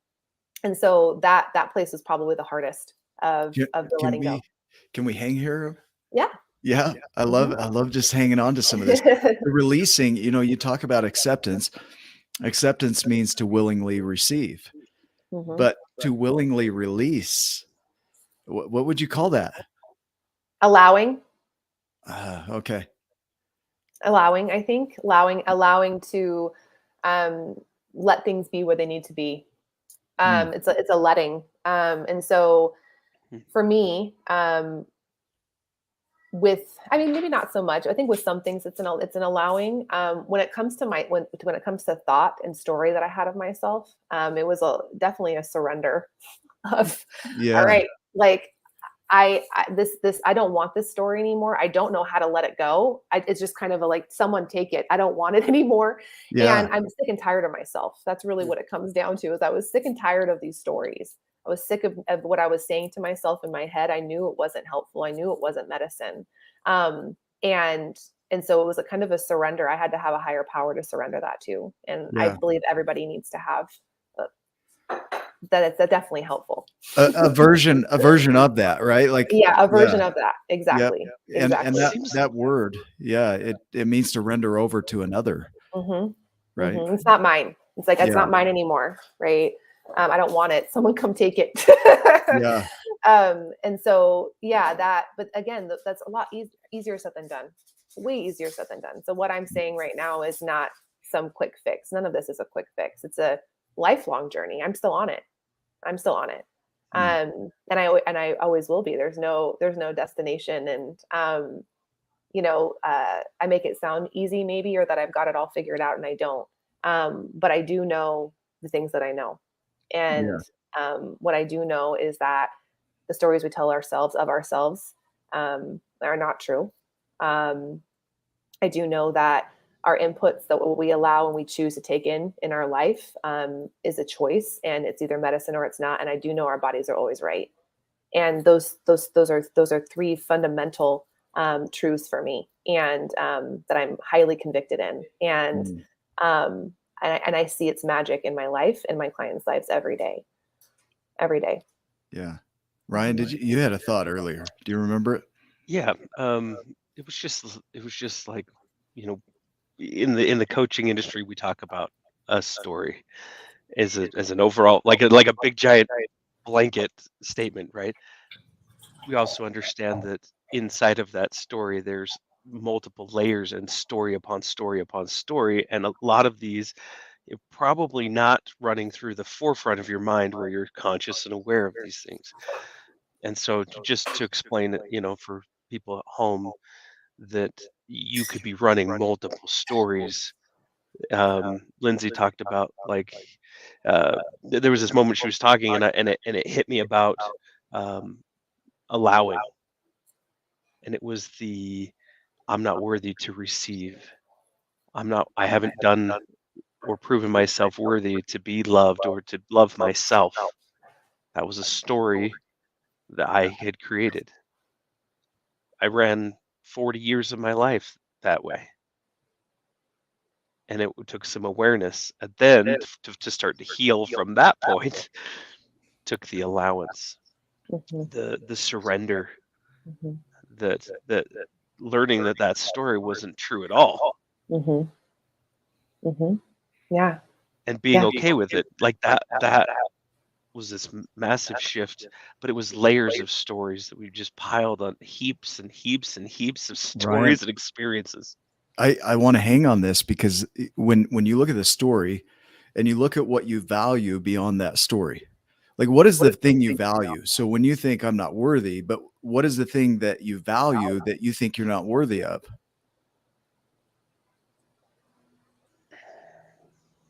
so that place was probably the hardest of the letting go. Can we hang here? Yeah. Yeah. I love just hanging on to some of this. The releasing, you talk about acceptance. Acceptance means to willingly receive, but to willingly release, what would you call that? Allowing. Okay. Allowing, I think, allowing to let things be where they need to be. It's a letting. And so for me, maybe not so much. I think with some things it's an allowing. When it comes to when it comes to thought and story that I had of myself, it was definitely a surrender of, all right, like, I don't want this story anymore. I don't know how to let it go. It's just kind of like, someone take it. I don't want it anymore. Yeah. And I'm sick and tired of myself. That's really what it comes down to, is I was sick and tired of these stories. I was sick of what I was saying to myself in my head. I knew it wasn't helpful. I knew it wasn't medicine. And so it was a kind of a surrender. I had to have a higher power to surrender that to. And I believe everybody needs to have that. It's definitely helpful. a version of that, right? Like, a version of that. Exactly. Yep. And that word, it means to render over to another. Right. It's not mine. It's like, it's not mine anymore. Right. I don't want it. Someone come take it. And so, but again, that's a lot easier said than done. Way easier said than done. So what I'm saying right now is not some quick fix. None of this is a quick fix. It's a lifelong journey. I'm still on it. And I always will be. There's no destination. And, I make it sound easy maybe, or that I've got it all figured out, and I don't. But I do know the things that I know. And what I do know is that the stories we tell ourselves of ourselves are not true. I do know that our inputs that we allow and we choose to take in our life is a choice, and it's either medicine or it's not. And I do know our bodies are always right. And those are three fundamental truths for me, and that I'm highly convicted in. And I see its magic in my life and my clients' lives every day. Every day. Yeah. Ryan, you had a thought earlier? Do you remember it? Yeah. It was just like, in the coaching industry, we talk about a story as an overall, like a big giant blanket statement, right? We also understand that inside of that story, there's multiple layers and story upon story upon story, and a lot of these probably not running through the forefront of your mind where you're conscious and aware of these things. And so just to explain it, for people at home, that you could be running multiple stories. Lindsay talked about, like, there was this moment she was talking, and it hit me about allowing, and it was I'm not worthy to receive. I haven't done or proven myself worthy to be loved or to love myself. That was a story that I had created. I ran 40 years of my life that way. And it took some awareness. And then to start to heal from that point, took the allowance, the surrender, that learning that story wasn't true at all. Yeah. And being okay with it. Like that was this massive shift, but it was layers of stories that we just piled on, heaps and heaps and heaps of stories and experiences. I want to hang on this, because when you look at the story and you look at what you value beyond that story, like, what is the thing you value? So when you think I'm not worthy, but what is the thing that you value that you think you're not worthy of?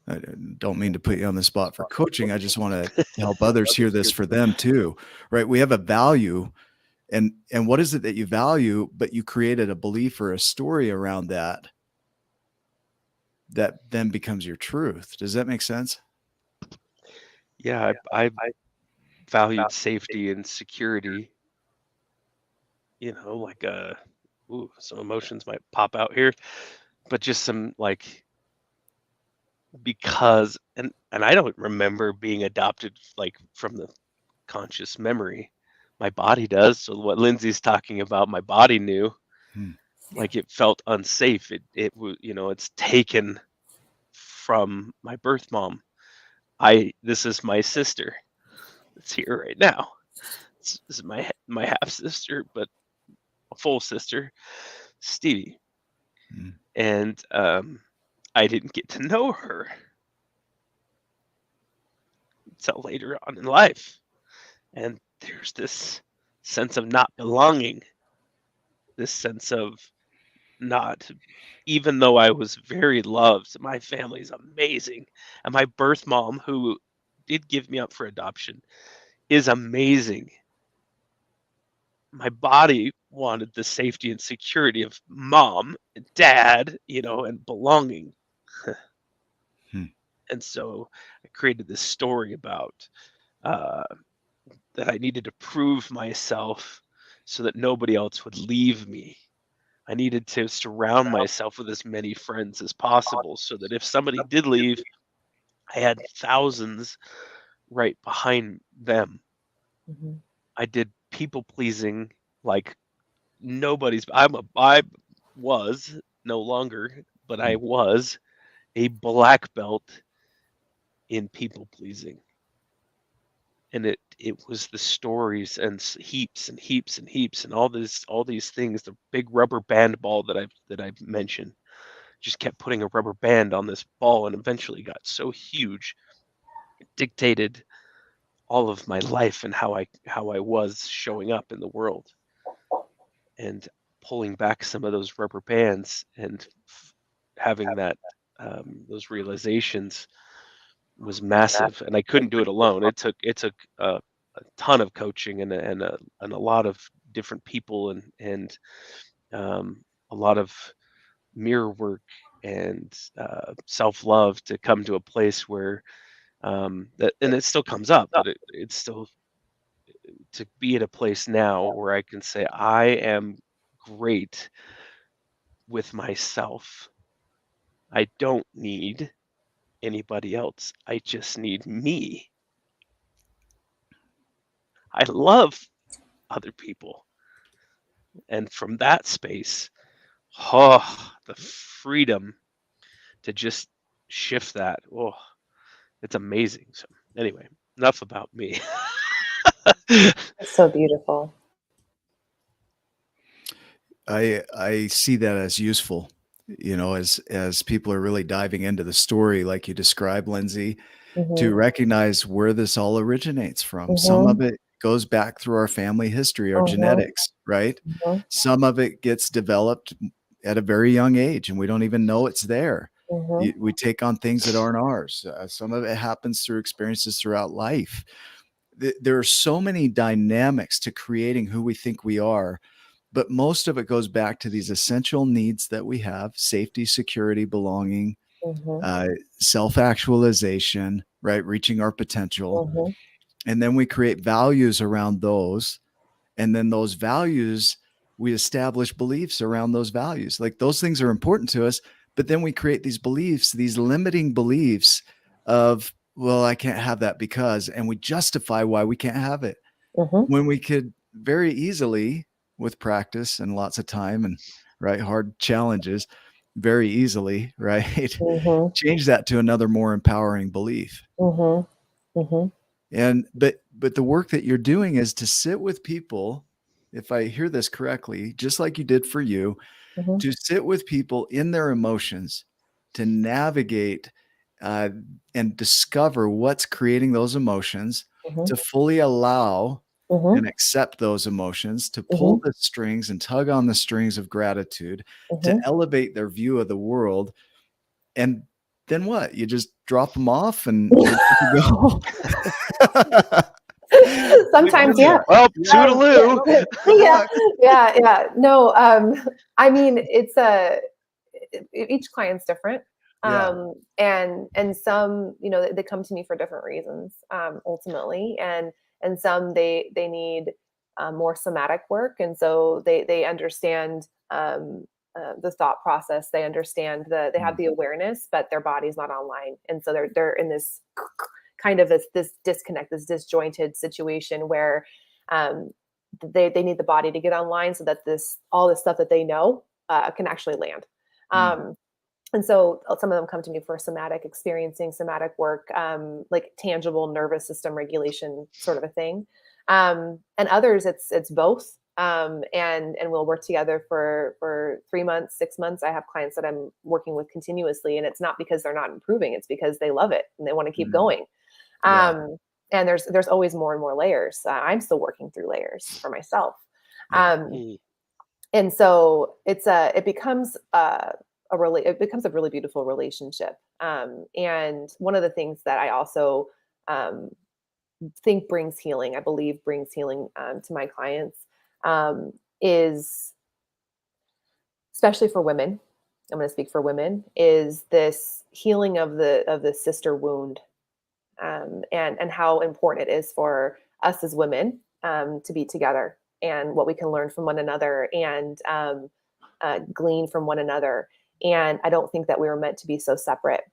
I don't mean to put you on the spot for coaching. I just want to help others hear this for them too, right? We have a value, and what is it that you value, but you created a belief or a story around that then becomes your truth. Does that make sense? Yeah, I valued safety and security, like some emotions might pop out here, but just some, like, because and I don't remember being adopted, like, from the conscious memory. My body does. So what Lindsay's talking about, my body knew. Like, it felt unsafe. It was, it's taken from my birth mom. This is my sister. It's here right now. This is my half sister, but a full sister, Stevie. And I didn't get to know her until later on in life. And there's this sense of not belonging, this sense of not, even though I was very loved, my family's amazing, and my birth mom, who did give me up for adoption, is amazing. My body wanted the safety and security of mom and dad, and belonging. And so I created this story about that I needed to prove myself so that nobody else would leave me. I needed to surround myself with as many friends as possible so that if somebody did leave, I had thousands right behind them. I did people pleasing like nobody's. I was no longer, but I was a black belt in people pleasing. And it was the stories and heaps and heaps and heaps and all these things, the big rubber band ball that I mentioned, just kept putting a rubber band on this ball, and eventually got so huge it dictated all of my life and how I was showing up in the world. And pulling back some of those rubber bands and having that those realizations was massive, and I couldn't do it alone. It took a ton of coaching and a lot of different people and a lot of mirror work and self-love to come to a place where that, and it still comes up, but it's still to be at a place now where I can say I am great with myself. I don't need anybody else. I just need me. I love other people. And from that space, oh, the freedom to just shift that. Oh, it's amazing. So anyway, enough about me. It's so beautiful. I see that as useful, as people are really diving into the story, like you described, Lindsay, to recognize where this all originates from. Some of it goes back through our family history, our genetics, right? Some of it gets developed at a very young age and we don't even know it's there. We take on things that aren't ours. Some of it happens through experiences throughout life. There are so many dynamics to creating who we think we are, but most of it goes back to these essential needs that we have: safety, security, belonging, self-actualization, right? Reaching our potential. And then we create values around those. And then those values, we establish beliefs around those values. Like those things are important to us, but then we create these beliefs, these limiting beliefs of, well, I can't have that because, and we justify why we can't have it. When we could very easily, with practice and lots of time and hard challenges, very easily, change that to another more empowering belief. And but the work that you're doing is to sit with people, if I hear this correctly, just like you did for you, to sit with people in their emotions, to navigate and discover what's creating those emotions, to fully allow and accept those emotions, to pull the strings and tug on the strings of gratitude, to elevate their view of the world. And then what? You just drop them off and you're good to go. Sometimes, yeah. Well, toodaloo. Yeah. No, I mean, it's each client's different. And some, they come to me for different reasons, ultimately. And some they need more somatic work. And so they understand the thought process. They understand they have the awareness, but their body's not online. And so they're in this kind of this disconnect, this disjointed situation where they need the body to get online so that all this stuff that they know can actually land. And so some of them come to me for experiencing somatic work, like tangible nervous system regulation sort of a thing. And others, it's both. And we'll work together for 3 months, 6 months. I have clients that I'm working with continuously, and it's not because they're not improving. It's because they love it and they want to keep going. And there's always more and more layers. I'm still working through layers for myself. And so it becomes a really beautiful relationship. And one of the things that I also think brings healing, I believe brings healing to my clients, is, especially for women, I'm going to speak for women, is this healing of the sister wound, and how important it is for us as women to be together, and what we can learn from one another and glean from one another. And I don't think that we were meant to be so separate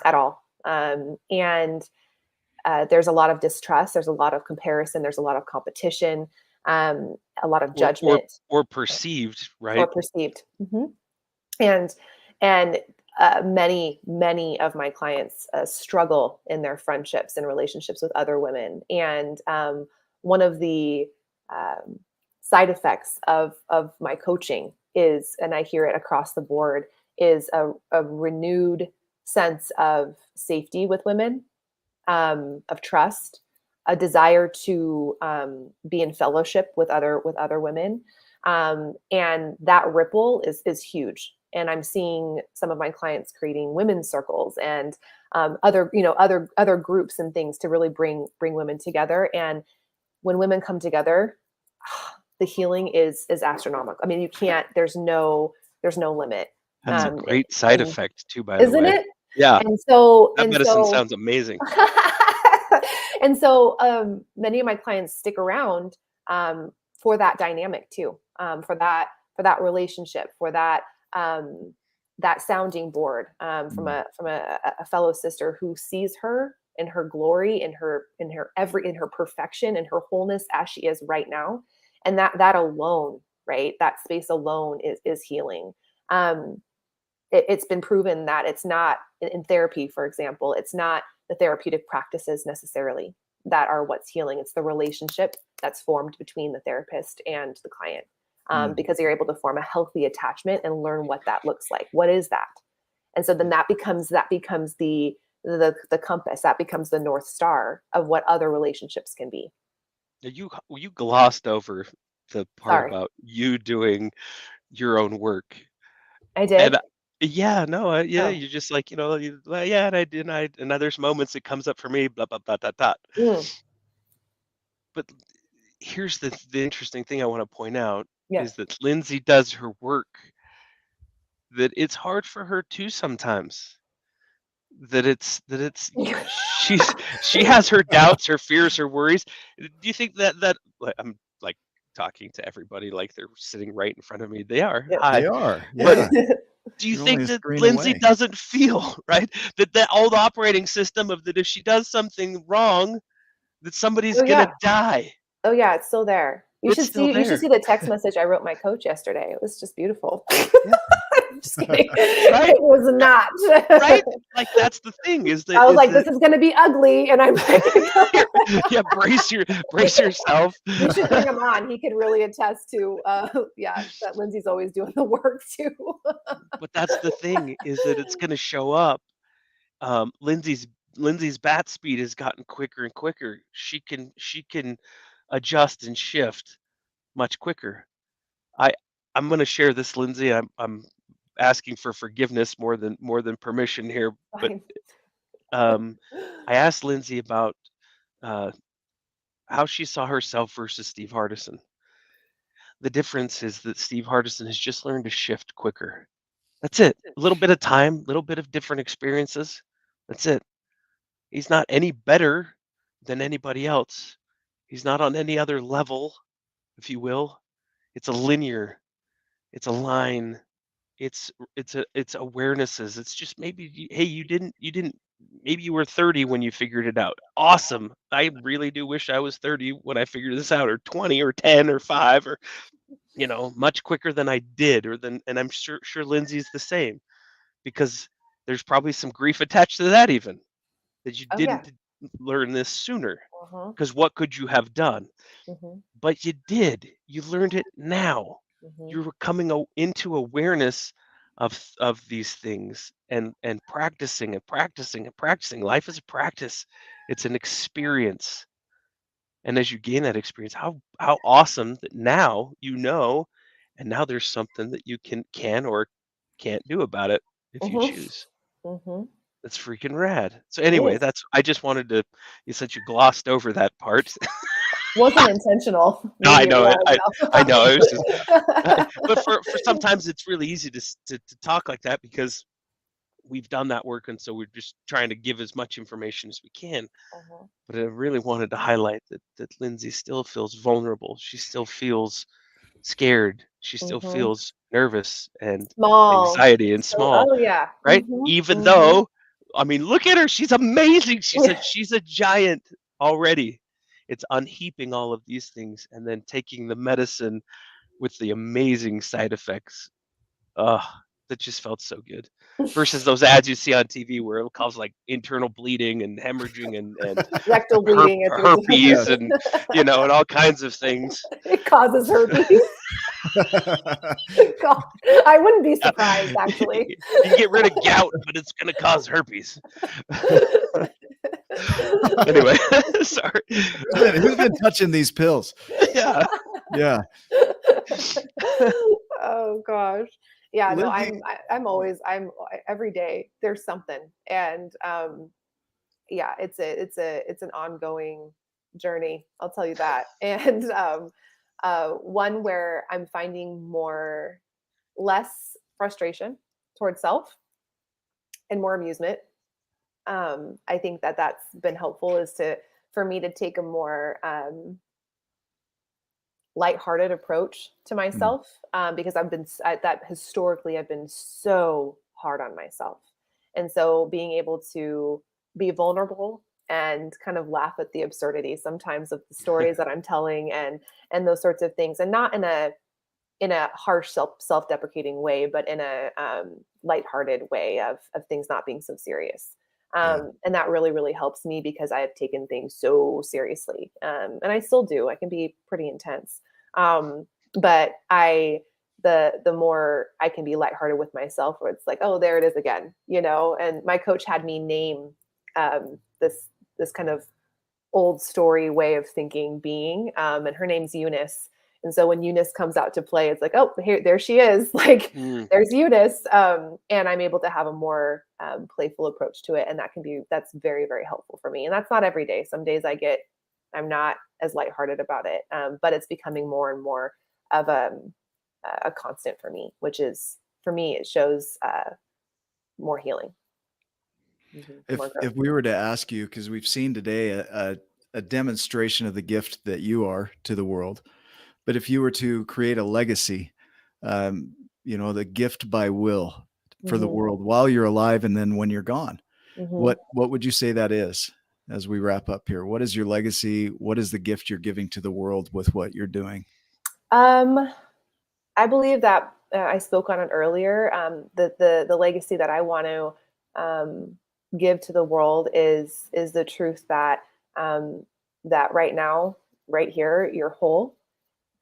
at all. And there's a lot of distrust. There's a lot of comparison. There's a lot of competition, a lot of judgment. Or perceived, right? Or perceived. And many of my clients struggle in their friendships and relationships with other women. And one of the side effects of my coaching is, and I hear it across the board, is a renewed sense of safety with women, of trust, a desire to be in fellowship with other women. And that ripple is huge. And I'm seeing some of my clients creating women's circles and other groups and things to really bring women together. And when women come together, the healing is astronomical. I mean, you can't. There's no limit. That's a great side effect too, by the isn't way. it? Yeah. And so that medicine sounds amazing. And so many of my clients stick around for that dynamic too, for that relationship, for that sounding board, from a fellow sister who sees her in her glory, in her perfection, in her wholeness as she is right now. And that alone, right? That space alone is healing. It's been proven that it's not in therapy, for example, it's not the therapeutic practices necessarily that are what's healing. It's the relationship that's formed between the therapist and the client, because you're able to form a healthy attachment and learn what that looks like. What is that? And so then that becomes the compass, that becomes the North Star of what other relationships can be. You glossed over the part Sorry. about you doing your own work. I did. And you're just like, and I did, and there's moments it comes up for me, blah, blah, blah, blah, blah. But here's the interesting thing I want to point out is that Lindsay does her work, that it's hard for her too sometimes. That it's she has her doubts, her fears, her worries. Do you think that I'm like talking to everybody like they're sitting right in front of me? They are. Yeah, Hi. they are. Yeah. But do you think that Lindsay doesn't feel, right, that old operating system of that if she does something wrong, that somebody's gonna die? Oh yeah, it's still there. You should see the text message I wrote my coach yesterday. It was just beautiful. Just kidding. Right? It was not. Right? Like that's the thing is that I was like, this is gonna be ugly, and I'm like, yeah, brace yourself. You should bring him on. He could really attest to that Lindsay's always doing the work too. But that's the thing is that it's gonna show up. Lindsay's bat speed has gotten quicker and quicker. She can adjust and shift much quicker. I'm going to share this, Lindsay. I'm asking for forgiveness more than permission here. But I asked Lindsay about how she saw herself versus Steve Hardison. The difference is that Steve Hardison has just learned to shift quicker. That's it. A little bit of time, a little bit of different experiences. That's it. He's not any better than anybody else. He's not on any other level, if you will. It's a linear, it's a line, it's awarenesses. It's just maybe, hey, you didn't, maybe you were 30 when you figured it out. Awesome. I really do wish I was 30 when I figured this out, or 20 or 10 or 5, or, much quicker than I did, and I'm sure Lindsay's the same, because there's probably some grief attached to that even, that you didn't learn this sooner, because what could you have done? But you did. You learned it now. You were coming into awareness of these things, and practicing and practicing and practicing. Life is a practice. It's an experience. And as you gain that experience, how awesome that now and now there's something that you can or can't do about it if you choose. That's freaking rad. So anyway, I just wanted to, since you glossed over that part. Wasn't intentional. No, I know it. I know it was just, but for sometimes it's really easy to talk like that because we've done that work, and so we're just trying to give as much information as we can. But I really wanted to highlight that Lindsay still feels vulnerable. She still feels scared. She still feels nervous and anxiety and small. Oh yeah. Right? Even though, I mean, look at her. She's amazing. She's a giant already. It's unheaping all of these things and then taking the medicine with the amazing side effects. That just felt so good. Versus those ads you see on TV where it causes like internal bleeding and hemorrhaging and rectal bleeding, herpes and and all kinds of things. It causes herpes. God, I wouldn't be surprised actually. You can get rid of gout, but it's going to cause herpes. Anyway, sorry. Who's been touching these pills? Yeah. Yeah. Oh gosh. Yeah, no, Lindsay, I'm always, every day there's something. And yeah, it's an ongoing journey, I'll tell you that. And one where I'm finding less frustration towards self and more amusement. I think that that's been helpful, is for me to take a more lighthearted approach to myself, because historically I've been so hard on myself. And so being able to be vulnerable and kind of laugh at the absurdity sometimes of the stories that I'm telling, and those sorts of things, and not in a harsh self-deprecating way, but in a lighthearted way of things not being so serious. And that really, really helps me, because I have taken things so seriously. And I still do. I can be pretty intense. But the more I can be lighthearted with myself, where it's like, oh, there it is again, and my coach had me name this kind of old story way of thinking being, and her name's Eunice. And so when Eunice comes out to play, it's like, oh, there she is. Like, there's Eunice. And I'm able to have a more playful approach to it. And that's very, very helpful for me. And that's not every day. Some days I'm not as lighthearted about it. But it's becoming more and more of a constant for me, which is, for me, it shows more healing. If we were to ask you, because we've seen today a demonstration of the gift that you are to the world, but if you were to create a legacy, the gift by will for the world while you're alive, and then when you're gone, what would you say that is? As we wrap up here, what is your legacy? What is the gift you're giving to the world with what you're doing? I believe that I spoke on it earlier. The legacy that I want to give to the world is the truth that that right now, right here, you're whole.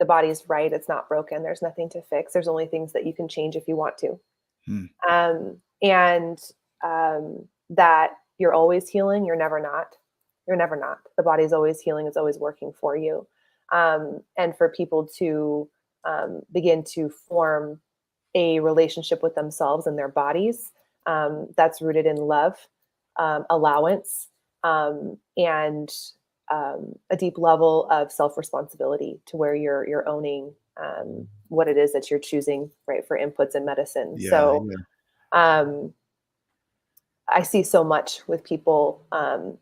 The body's right. It's not broken. There's nothing to fix. There's only things that you can change if you want to. And that you're always healing. You're never not. You're never not. The body's always healing. It's always working for you. And for people to begin to form a relationship with themselves and their bodies that's rooted in love, allowance, and a deep level of self-responsibility, to where you're owning what it is that you're choosing, right, for inputs and medicine. I see so much with people,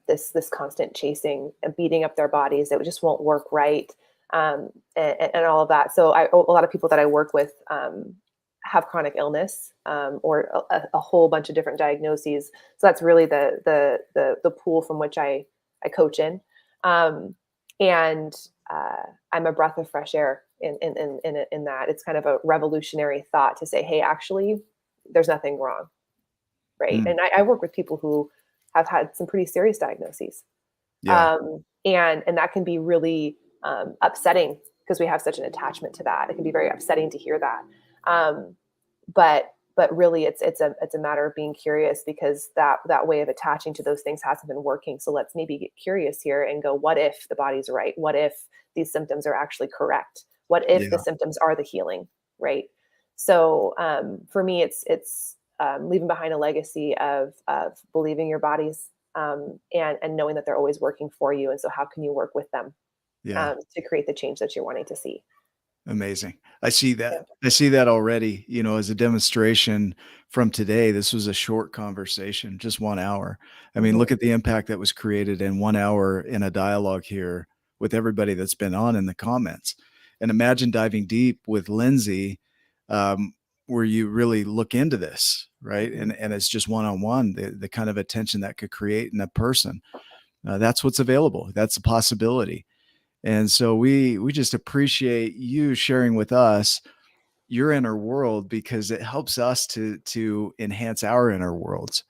this constant chasing and beating up their bodies that just won't work right, and all of that. So a lot of people that I work with have chronic illness, or a whole bunch of different diagnoses. So that's really the pool from which I coach in. And I'm a breath of fresh air in that. It's kind of a revolutionary thought to say, hey, actually, there's nothing wrong. Right. And I work with people who have had some pretty serious diagnoses. And that can be really upsetting, because we have such an attachment to that. It can be very upsetting to hear that. But really it's a matter of being curious, because that way of attaching to those things hasn't been working. So let's maybe get curious here and go, what if the body's right? What if these symptoms are actually correct? What if the symptoms are the healing? Right. So for me, it's leaving behind a legacy of believing your bodies, and knowing that they're always working for you. And so how can you work with them to create the change that you're wanting to see? Amazing. I see that. I see that already, as a demonstration from today. This was a short conversation, just 1 hour. I mean, look at the impact that was created in 1 hour in a dialogue here with everybody that's been on in the comments. And imagine diving deep with Lindsay, where you really look into this, right? And it's just one-on-one, the kind of attention that could create in a person. That's what's available. That's a possibility. And so we just appreciate you sharing with us your inner world, because it helps us to enhance our inner worlds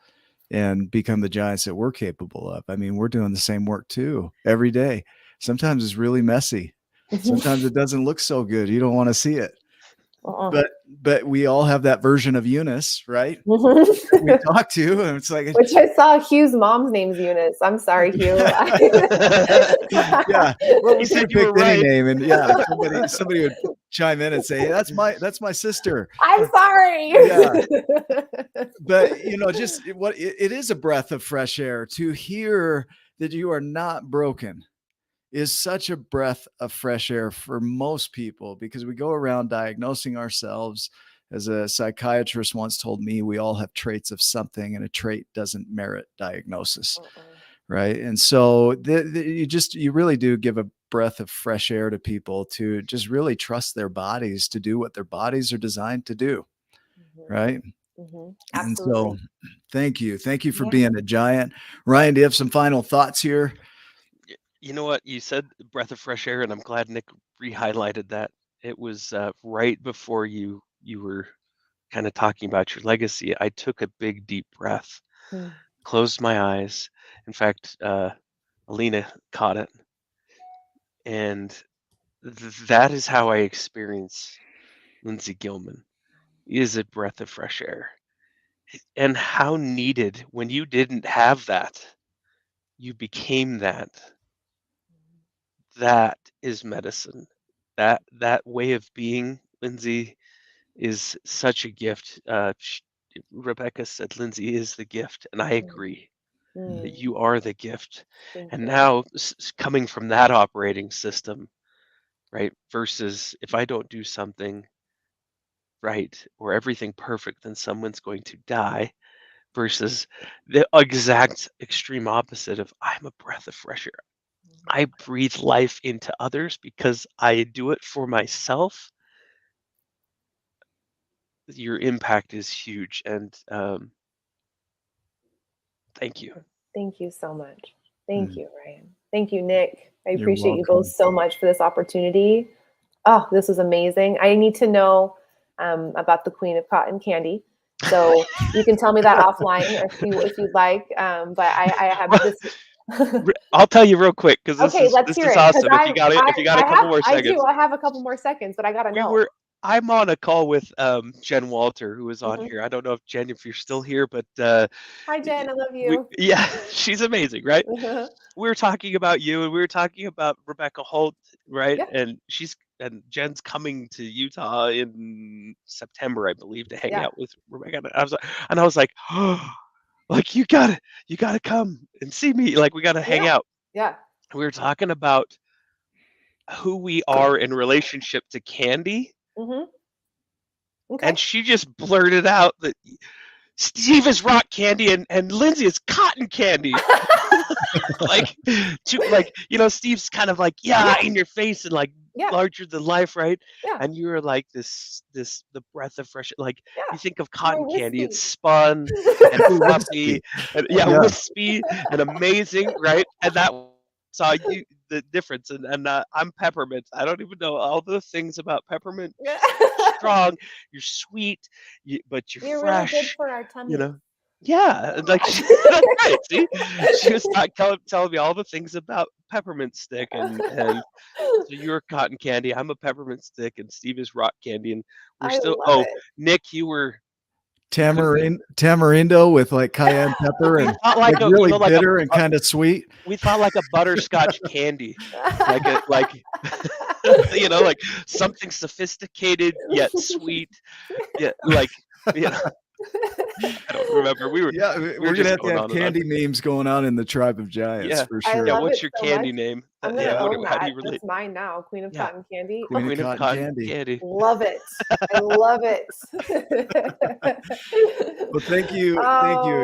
and become the giants that we're capable of. I mean, we're doing the same work too every day. Sometimes it's really messy. Sometimes it doesn't look so good. You don't want to see it. But we all have that version of Eunice, right? We talk to, and it's like, which I saw Hugh's mom's name's Eunice. I'm sorry, Hugh. Yeah, well, he said you were right. Name, and somebody would chime in and say, hey, that's my sister. I'm sorry. Yeah. But just it is a breath of fresh air to hear that you are not broken is such a breath of fresh air for most people, because we go around diagnosing ourselves. As a psychiatrist once told me, we all have traits of something, and a trait doesn't merit diagnosis. Right. And so you really do give a breath of fresh air to people to just really trust their bodies to do what their bodies are designed to do. Right. And so thank you for being a giant. Ryan, do you have some final thoughts here? You know what? You said breath of fresh air, and I'm glad Nick re-highlighted that. It was right before you were kind of talking about your legacy. I took a big, deep breath, closed my eyes. In fact, Alina caught it. And that is how I experience Lindsay Gilman, is a breath of fresh air. And how needed, when you didn't have that, you became that. That is medicine. That way of being, Lindsay, is such a gift. Rebecca said Lindsay is the gift, and I agree that you are the gift. And now coming from that operating system, right, versus if I don't do something right or everything perfect, then someone's going to die, versus the exact extreme opposite of I'm a breath of fresh air. I breathe life into others because I do it for myself. Your impact is huge, and thank you. Thank you so much. Thank you, Ryan. Thank you, Nick. I You're appreciate you welcome. both so much for this opportunity. Oh, this was amazing. I need to know about the Queen of Cotton Candy. So you can tell me that offline if you'd like. But I have this. I'll tell you real quick, because this is awesome. If you got a couple more seconds. I have a couple more seconds, but I gotta know. I'm on a call with Jen Walter, who is on here. I don't know if Jen, if you're still here, but hi Jen, I love you. She's amazing, right? We were talking about you, and we were talking about Rebecca Holt, right? Yeah. And Jen's coming to Utah in September, I believe, to hang out with Rebecca. And I was like, oh, like you gotta come and see me. Like, we gotta hang out. Yeah. We were talking about who we are in relationship to candy. Okay. And she just blurted out that Steve is rock candy and Lindsay is cotton candy. Steve's kind of like, in your face and like larger than life, right? Yeah. And you were like the breath of fresh, like you think of cotton candy, it's spun and fluffy and wispy and amazing, right? And that saw you the difference, and I'm peppermint. I don't even know all the things about peppermint. Strong, you're sweet, but you're fresh. Really good for our tummy. Like right, see, she was telling me all the things about peppermint stick, and so you're cotton candy. I'm a peppermint stick, and Steve is rock candy, and we're still. Oh, Nick, you were tamarindo with like cayenne pepper and like really bitter and kind of sweet. We thought like a butterscotch candy, like like something sophisticated yet sweet, I don't remember. We're gonna have to have candy names going on in the Tribe of Giants for sure. What's your candy name? How do you relate? That's mine now. Queen of Cotton Candy. Queen of Cotton Candy. Love it. I love it. Well, thank you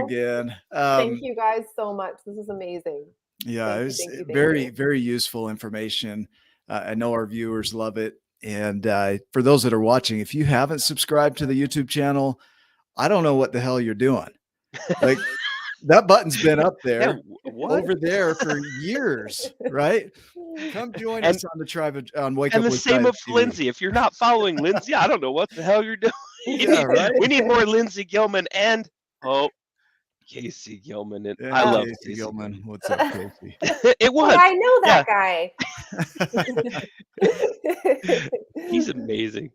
again. Thank you guys so much. This is amazing. Yeah, it was very, very useful information. I know our viewers love it. And for those that are watching, if you haven't subscribed to the YouTube channel, I don't know what the hell you're doing. Like that button's been up there over there for years, right? Come join us on the Tribe on Wake Up. And the same with Lindsay. If you're not following Lindsay, I don't know what the hell you're doing. We need more Lindsay Gilman and Casey Gilman. And I love Casey Gilman. What's up, Casey? It was. I know that guy. He's amazing.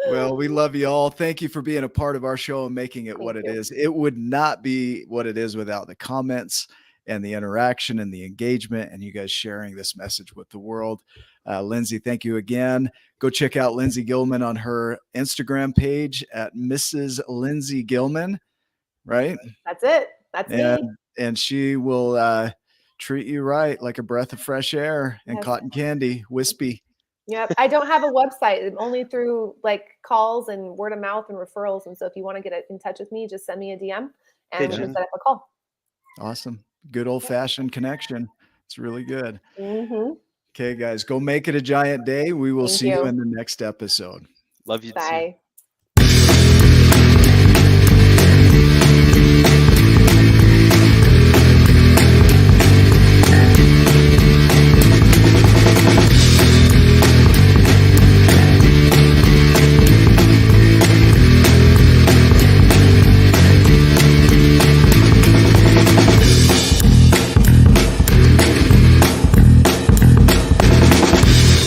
Well, we love you all. Thank you for being a part of our show and making it what it is. It would not be what it is without the comments and the interaction and the engagement and you guys sharing this message with the world. Lindsay, thank you again. Go check out Lindsay Gilman on her Instagram page at Mrs. Lindsay Gilman, right? That's it. That's me. And she will treat you right, like a breath of fresh air and cotton candy, wispy. Yep. I don't have a website, only through like calls and word of mouth and referrals. And so if you want to get in touch with me, just send me a DM and we can set up a call. Awesome. Good old fashioned connection. It's really good. Okay, guys, go make it a giant day. We will see you in the next episode. Love you Bye. too.